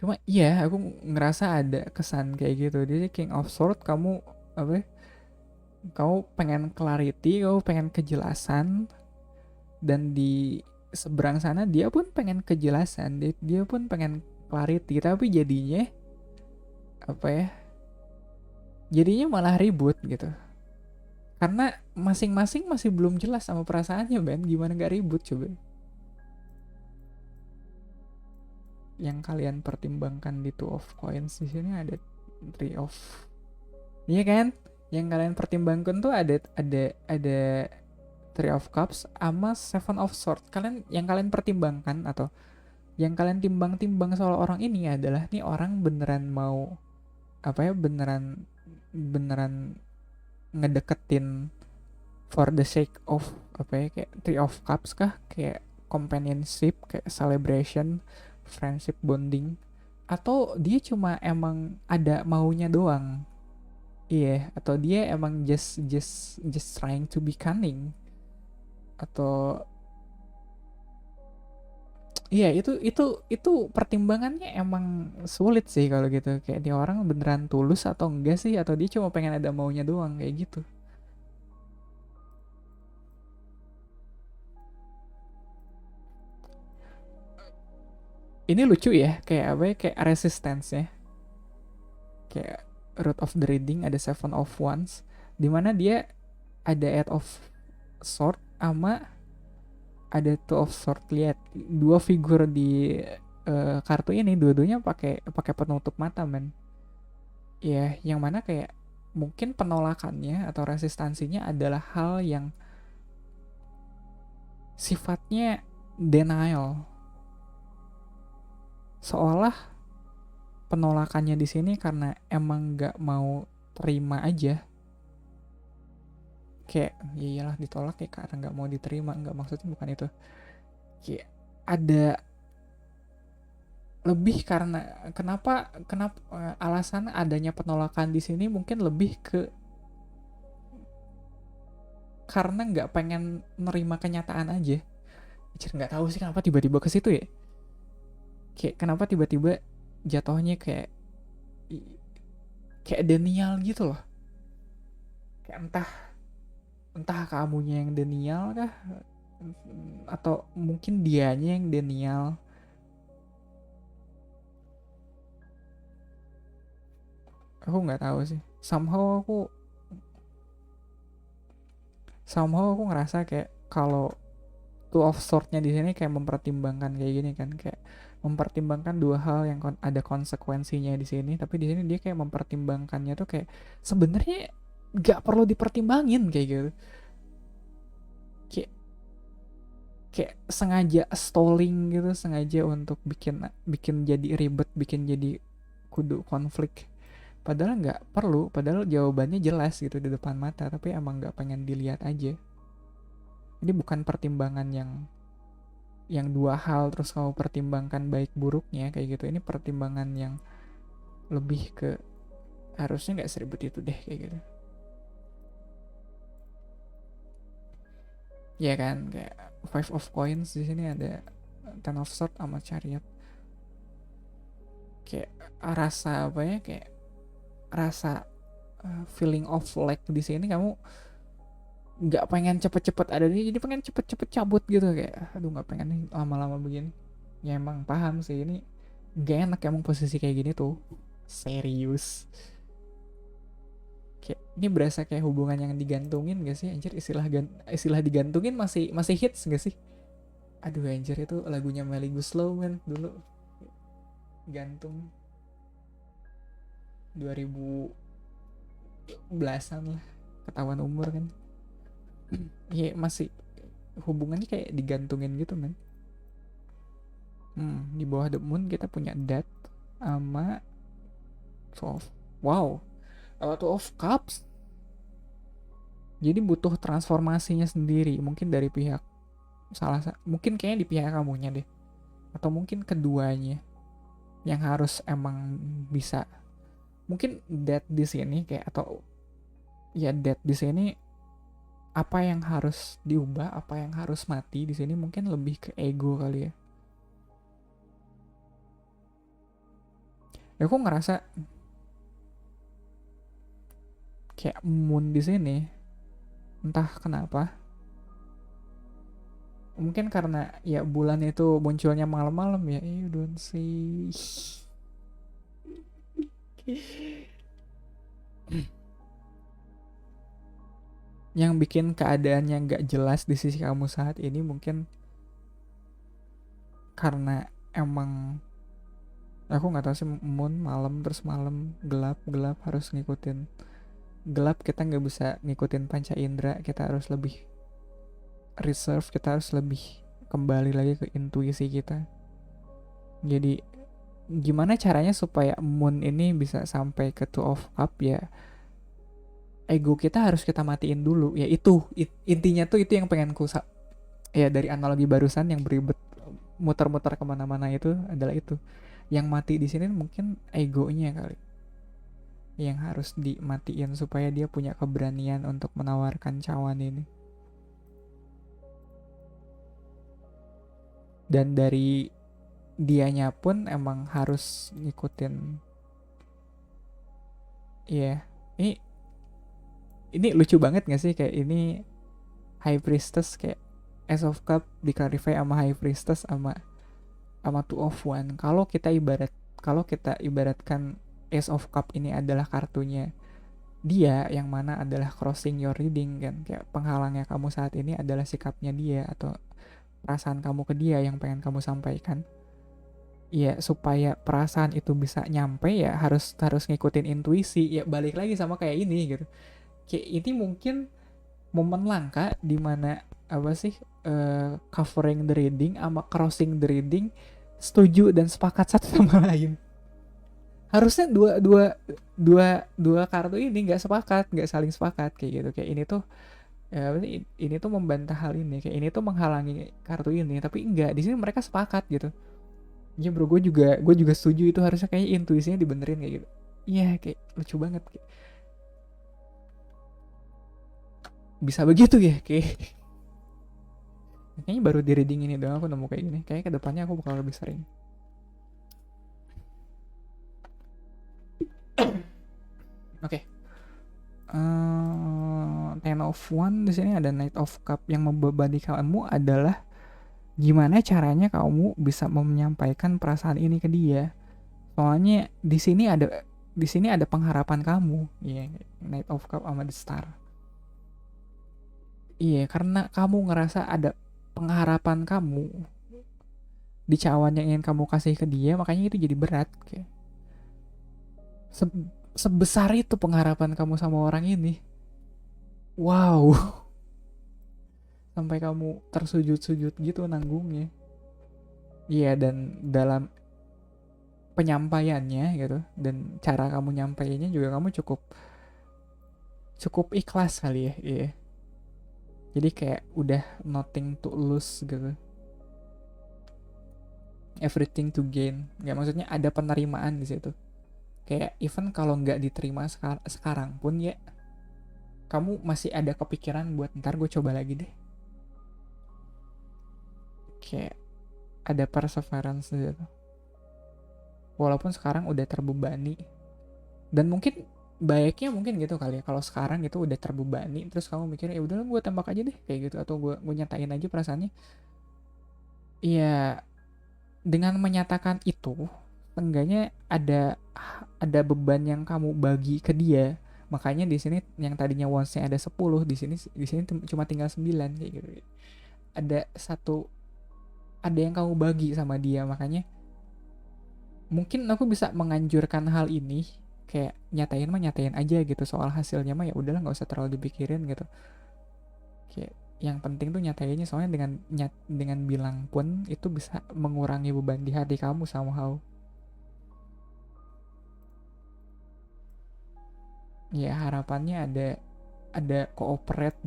Cuma iya aku ngerasa ada kesan kayak gitu. Dia King of Sword, kamu apa ya, kamu pengen clarity, kamu pengen kejelasan, dan di seberang sana dia pun pengen kejelasan, dia pun pengen clarity, tapi jadinya apa ya, jadinya malah ribut gitu, karena masing-masing masih belum jelas sama perasaannya. Ben, gimana nggak ribut coba? Yang kalian pertimbangkan di two of coins, di sini ada three of, iya kan, yang kalian pertimbangkan tuh ada three of cups sama seven of swords. Kalian, yang kalian pertimbangkan atau yang kalian timbang-timbang soal orang ini adalah nih orang beneran mau apa ya, beneran beneran ngedeketin for the sake of apa ya, kayak three of cups kah, kayak companionship, kayak celebration, friendship, bonding, atau dia cuma emang ada maunya doang. Iya, atau dia emang just trying to be cunning, atau iya, itu pertimbangannya emang sulit sih kalau gitu. Kayak dia orang beneran tulus atau enggak sih, atau dia cuma pengen ada maunya doang kayak gitu. Ini lucu ya, kayak apa ya, kayak resistance ya. Kayak root of the reading ada seven of wands, dimana dia ada eight of sword sama ada two of sword. Lihat dua figur di kartu ini, dua-duanya pakai pakai penutup mata, men. Ya, yang mana kayak mungkin penolakannya atau resistansinya adalah hal yang sifatnya denial. Seolah penolakannya di sini karena emang nggak mau terima aja. Kayak ya iyalah ditolak ya karena nggak mau diterima, nggak, maksudnya bukan itu. Kayak ada lebih karena kenapa kenapa alasan adanya penolakan di sini mungkin lebih ke karena nggak pengen nerima kenyataan aja. Anjir, nggak tahu sih kenapa tiba-tiba ke situ ya. Kayak kenapa tiba-tiba jatuhnya kayak denial gitu loh. Kayak entah entah kamunya yang denial kah, atau mungkin dianya yang denial. Aku nggak tahu sih. Somehow aku ngerasa kayak kalau two of sword-nya di sini kayak mempertimbangkan kayak gini kan, kayak mempertimbangkan dua hal yang ada konsekuensinya di sini, tapi di sini dia kayak mempertimbangkannya tuh kayak sebenarnya nggak perlu dipertimbangin kayak gitu. Kayak kayak sengaja stalling gitu, sengaja untuk bikin bikin jadi ribet, bikin jadi kudu konflik. Padahal nggak perlu, padahal jawabannya jelas gitu di depan mata, tapi emang nggak pengen dilihat aja. Ini bukan pertimbangan yang dua hal terus kamu pertimbangkan baik buruknya kayak gitu. Ini pertimbangan yang lebih ke harusnya nggak seribet itu deh kayak gitu. Ya kan, kayak five of coins di sini ada ten of sword sama chariot. Kayak rasa apa ya, kayak rasa feeling of lack di sini, kamu nggak pengen cepet-cepet ada nih, jadi pengen cepet-cepet cabut gitu, kayak aduh nggak pengen nih lama-lama begini. Ya emang paham sih, ini gak enak emang posisi kayak gini tuh, serius. Kayak ini berasa kayak hubungan yang digantungin gak sih, anjir? Istilah digantungin masih masih hits gak sih? Aduh anjir, itu lagunya Melly Guslow men dulu, gantung 2010-an lah, ketahuan umur kan. Iya masih hubungannya kayak digantungin gitu men. Di bawah the moon kita punya that sama two of, wow, two of cups. Jadi butuh transformasinya sendiri, mungkin dari pihak mungkin kayaknya di pihak kamunya deh, atau mungkin keduanya yang harus emang bisa. Mungkin that di sini kayak, atau ya that di sini, apa yang harus diubah, apa yang harus mati di sini mungkin lebih ke ego kali ya. Aku ngerasa kayak moon di sini entah kenapa, mungkin karena ya bulan itu munculnya malam-malam ya, you don't see. Yang bikin keadaannya nggak jelas di sisi kamu saat ini mungkin karena emang aku nggak tahu sih, moon malam, terus malam gelap, gelap harus ngikutin gelap, kita nggak bisa ngikutin panca indera, kita harus lebih reserve, kita harus lebih kembali lagi ke intuisi kita. Jadi gimana caranya supaya moon ini bisa sampai ke two of cup ya, ego kita harus kita matiin dulu ya, itu intinya tuh, itu yang pengen ku ya dari analogi barusan yang beribet muter-muter kemana-mana itu adalah itu yang mati di sini mungkin egonya kali yang harus dimatiin supaya dia punya keberanian untuk menawarkan cawan ini. Dan dari dianya pun emang harus ngikutin. Iya, yeah. ini lucu banget gak sih, kayak ini High Priestess kayak Ace of Cup di-clarify sama High Priestess sama Two of One. Kalau kita ibaratkan Ace of Cup ini adalah kartunya dia, yang mana adalah crossing your reading kan, kayak penghalangnya kamu saat ini adalah sikapnya dia atau perasaan kamu ke dia yang pengen kamu sampaikan. Ya supaya perasaan itu bisa nyampe ya harus ngikutin intuisi. Ya balik lagi sama kayak ini gitu. Kayak ini mungkin momen langka di mana apa sih, covering the reading sama crossing the reading setuju dan sepakat satu sama lain. Harusnya dua kartu ini nggak sepakat, nggak saling sepakat kayak gitu. Kayak ini tuh ya, ini tuh membantah hal ini, kayak ini tuh menghalangi kartu ini, tapi enggak, di sini mereka sepakat gitu. Ya bro, gue juga setuju, itu harusnya kayak intuisinya dibenerin kayak gitu. Iya, kayak lucu banget, kayak bisa begitu ya, kayak kayaknya baru di reading ini doang aku nemu kayak gini. Kayaknya kedepannya aku bakal lebih sering. Oke. Ten of One di sini ada Knight of Cup, yang membebani kamu adalah gimana caranya kamu bisa menyampaikan perasaan ini ke dia. Soalnya di sini ada pengharapan kamu. Iya, yeah, Knight of Cup sama The Star. Iya, yeah, karena kamu ngerasa ada pengharapan kamu di cawan yang ingin kamu kasih ke dia, makanya itu jadi berat. Kayak sebesar itu pengharapan kamu sama orang ini. Wow. Sampai kamu tersujud-sujud gitu nanggungnya. Iya, dan dalam penyampaiannya gitu dan cara kamu nyampainya juga kamu cukup ikhlas kali ya. Iya. Jadi kayak udah nothing to lose gitu. Everything to gain. Nggak, maksudnya ada penerimaan di situ. Kayak even kalau nggak diterima sekarang pun ya, kamu masih ada kepikiran buat ntar gue coba lagi deh. Kayak ada perseverance gitu. Walaupun sekarang udah terbebani. Dan mungkin baiknya mungkin gitu kali ya, kalau sekarang gitu udah terbebani terus kamu mikir ya udah gue tembak aja deh kayak gitu, atau gue nyatain aja perasaannya. Iya, dengan menyatakan itu enggaknya ada beban yang kamu bagi ke dia. Makanya di sini yang tadinya wants-nya ada 10, di sini cuma tinggal 9 kayak gitu. Ada yang kamu bagi sama dia, makanya mungkin aku bisa menganjurkan hal ini, kayak nyatain aja gitu, soal hasilnya mah ya udahlah nggak usah terlalu dipikirin gitu. Kayak yang penting tuh nyatainnya, soalnya dengan bilang pun itu bisa mengurangi beban di hati kamu somehow. Ya harapannya ada cooperate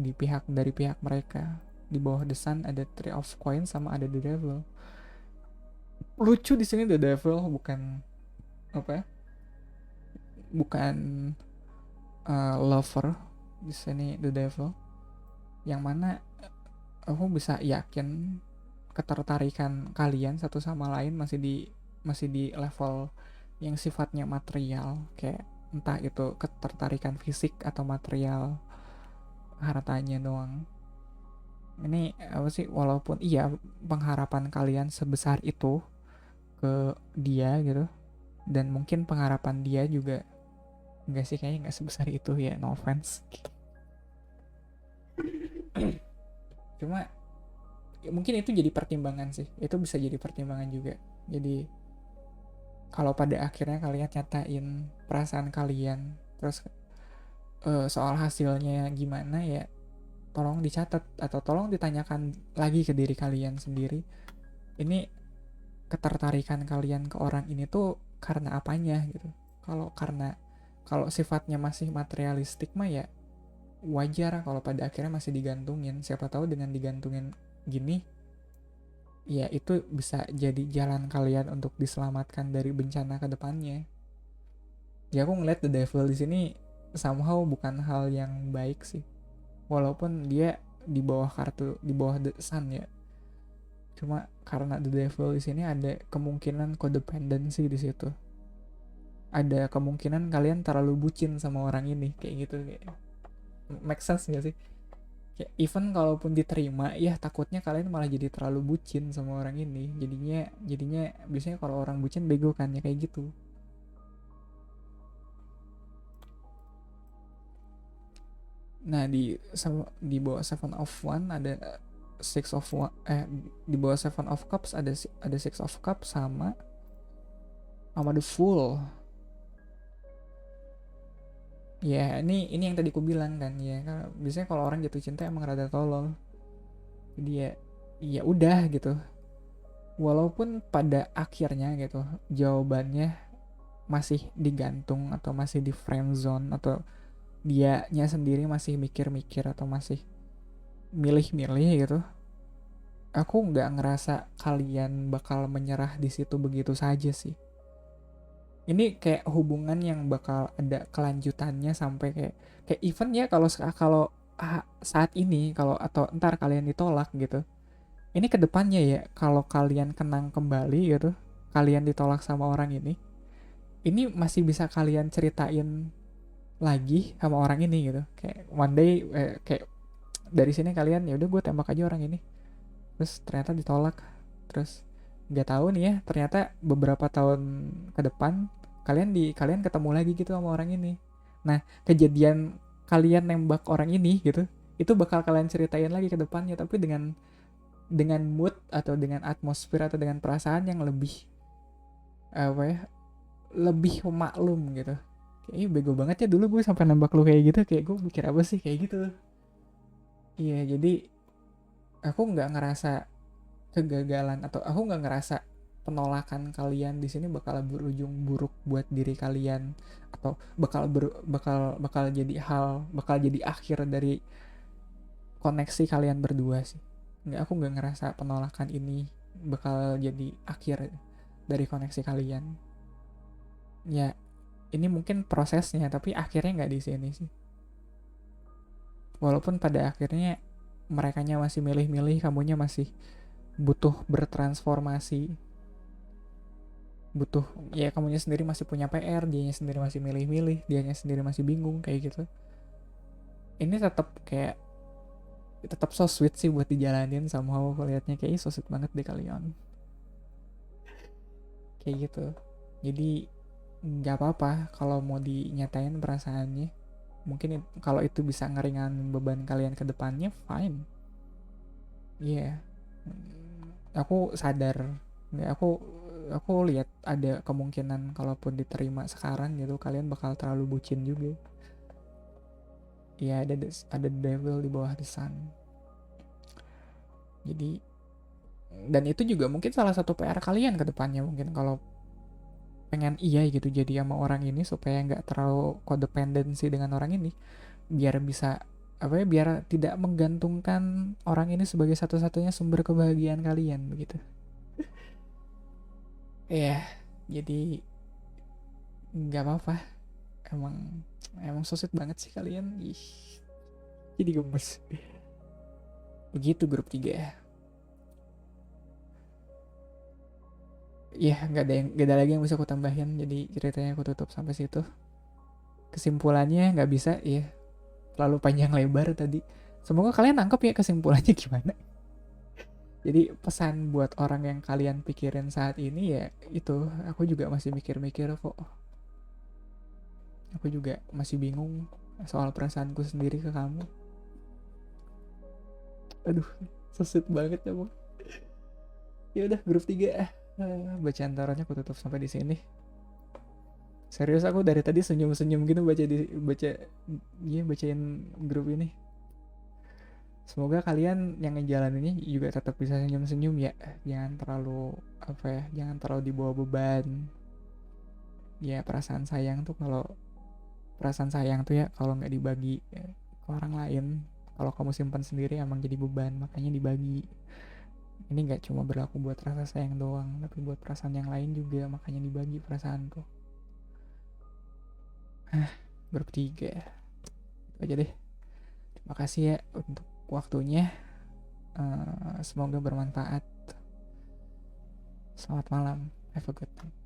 dari pihak mereka. Di bawah The Sun ada Three of Coins sama ada The Devil. Lucu di sini The Devil bukan apa ya? Bukan lover. Di sini The Devil. Yang mana aku bisa yakin ketertarikan kalian satu sama lain masih di level yang sifatnya material, kayak entah itu ketertarikan fisik atau material, hartanya doang. Ini apa sih, walaupun iya pengharapan kalian sebesar itu ke dia gitu, dan mungkin pengharapan dia juga enggak sih, kayaknya nggak sebesar itu ya, no offense. Cuma ya, mungkin itu jadi pertimbangan sih, itu bisa jadi pertimbangan juga. Jadi kalau pada akhirnya kalian nyatain perasaan kalian, terus soal hasilnya gimana ya, tolong dicatat atau tolong ditanyakan lagi ke diri kalian sendiri, ini ketertarikan kalian ke orang ini tuh karena apanya gitu. Kalau sifatnya masih materialistik mah ya wajar kalau pada akhirnya masih digantungin. Siapa tahu dengan digantungin gini ya itu bisa jadi jalan kalian untuk diselamatkan dari bencana ke depannya. Ya aku ngeliat the devil di sini somehow bukan hal yang baik sih. Walaupun dia di bawah kartu, di bawah the sun ya. Cuma karena the devil di sini ada kemungkinan codependency di situ. Ada kemungkinan kalian terlalu bucin sama orang ini, kayak gitu, kayak make sense gak sih? Kayak even kalaupun diterima ya takutnya kalian malah jadi terlalu bucin sama orang ini. Jadinya biasanya kalau orang bucin bego kan ya, kayak gitu. Nah di bawah Seven of One ada Six of One, di bawah Seven of Cups ada Six of Cups sama The Fool. Ya ini yang tadi aku bilang kan ya, biasanya kalau orang jatuh cinta emang rada tolol. Jadi ya udah gitu. Walaupun pada akhirnya gitu jawabannya masih digantung atau masih di friend zone, atau dianya sendiri masih mikir-mikir atau masih milih-milih gitu, aku nggak ngerasa kalian bakal menyerah di situ begitu saja sih. Ini kayak hubungan yang bakal ada kelanjutannya sampai kayak even ya, kalau kalau saat ini kalau atau ntar kalian ditolak gitu, ini kedepannya ya kalau kalian kenang kembali gitu, kalian ditolak sama orang ini masih bisa kalian ceritain lagi sama orang ini gitu, kayak one day kayak dari sini kalian ya udah gue tembak aja orang ini, terus ternyata ditolak, terus nggak tahu nih ya ternyata beberapa tahun ke depan kalian ketemu lagi gitu sama orang ini. Nah kejadian kalian nembak orang ini gitu itu bakal kalian ceritain lagi ke depannya, tapi dengan mood atau dengan atmosfer atau dengan perasaan yang lebih apa ya, lebih maklum gitu. Kayaknya bego banget ya dulu gue sampai nembak lu kayak gitu, kayak gue mikir apa sih kayak gitu. Iya jadi aku nggak ngerasa kegagalan atau aku nggak ngerasa penolakan kalian di sini bakal berujung buruk buat diri kalian, atau bakal jadi bakal jadi akhir dari koneksi kalian berdua sih. Aku nggak ngerasa penolakan ini bakal jadi akhir dari koneksi kalian. Ya ini mungkin prosesnya, tapi akhirnya nggak di sini sih. Walaupun pada akhirnya merekanya masih milih-milih, kamunya masih butuh bertransformasi, butuh ya kamunya sendiri masih punya PR, dianya sendiri masih milih-milih, dianya sendiri masih bingung kayak gitu. Ini tetap so sweet sih buat dijalanin, somehow aku liatnya kayak so sweet banget deh kalian kayak gitu. Jadi nggak apa-apa kalau mau dinyatain perasaannya, mungkin kalau itu bisa ngeringanin beban kalian ke depannya fine. Iya, aku sadar, aku lihat ada kemungkinan kalaupun diterima sekarang gitu kalian bakal terlalu bucin juga. Iya ada devil di bawah the sun. Jadi dan itu juga mungkin salah satu PR kalian ke depannya, mungkin kalau pengen iya gitu jadi sama orang ini supaya nggak terlalu codependency dengan orang ini, biar bisa apa ya, biar tidak menggantungkan orang ini sebagai satu-satunya sumber kebahagiaan kalian begitu. Ya jadi nggak apa-apa, emang emang so sweet banget sih kalian. Ih, jadi gemes. Begitu grup 3 ya. ya nggak ada lagi yang bisa aku tambahin, jadi ceritanya aku tutup sampai situ. Kesimpulannya nggak bisa ya, terlalu panjang lebar tadi. Semoga kalian nangkep ya kesimpulannya gimana. Jadi pesan buat orang yang kalian pikirin saat ini ya itu, aku juga masih mikir-mikir kok. Aku juga masih bingung soal perasaanku sendiri ke kamu. Aduh, so sweet banget ya, Bu. Ya udah, grup 3 bacaan tarotnya aku tutup sampai di sini. Serius aku dari tadi senyum-senyum gitu bacain grup ini. Semoga kalian yang ngejalaninnya juga tetap bisa senyum-senyum ya. Jangan terlalu apa ya, jangan terlalu dibawa beban. Ya perasaan sayang tuh ya kalau nggak dibagi ke orang lain, kalau kamu simpan sendiri emang jadi beban, makanya dibagi. Ini nggak cuma berlaku buat rasa sayang doang, tapi buat perasaan yang lain juga, makanya dibagi perasaan tuh. Grup 3 ya. Itu aja deh. Terima kasih ya untuk waktunya. Semoga bermanfaat. Selamat malam. Have a good time.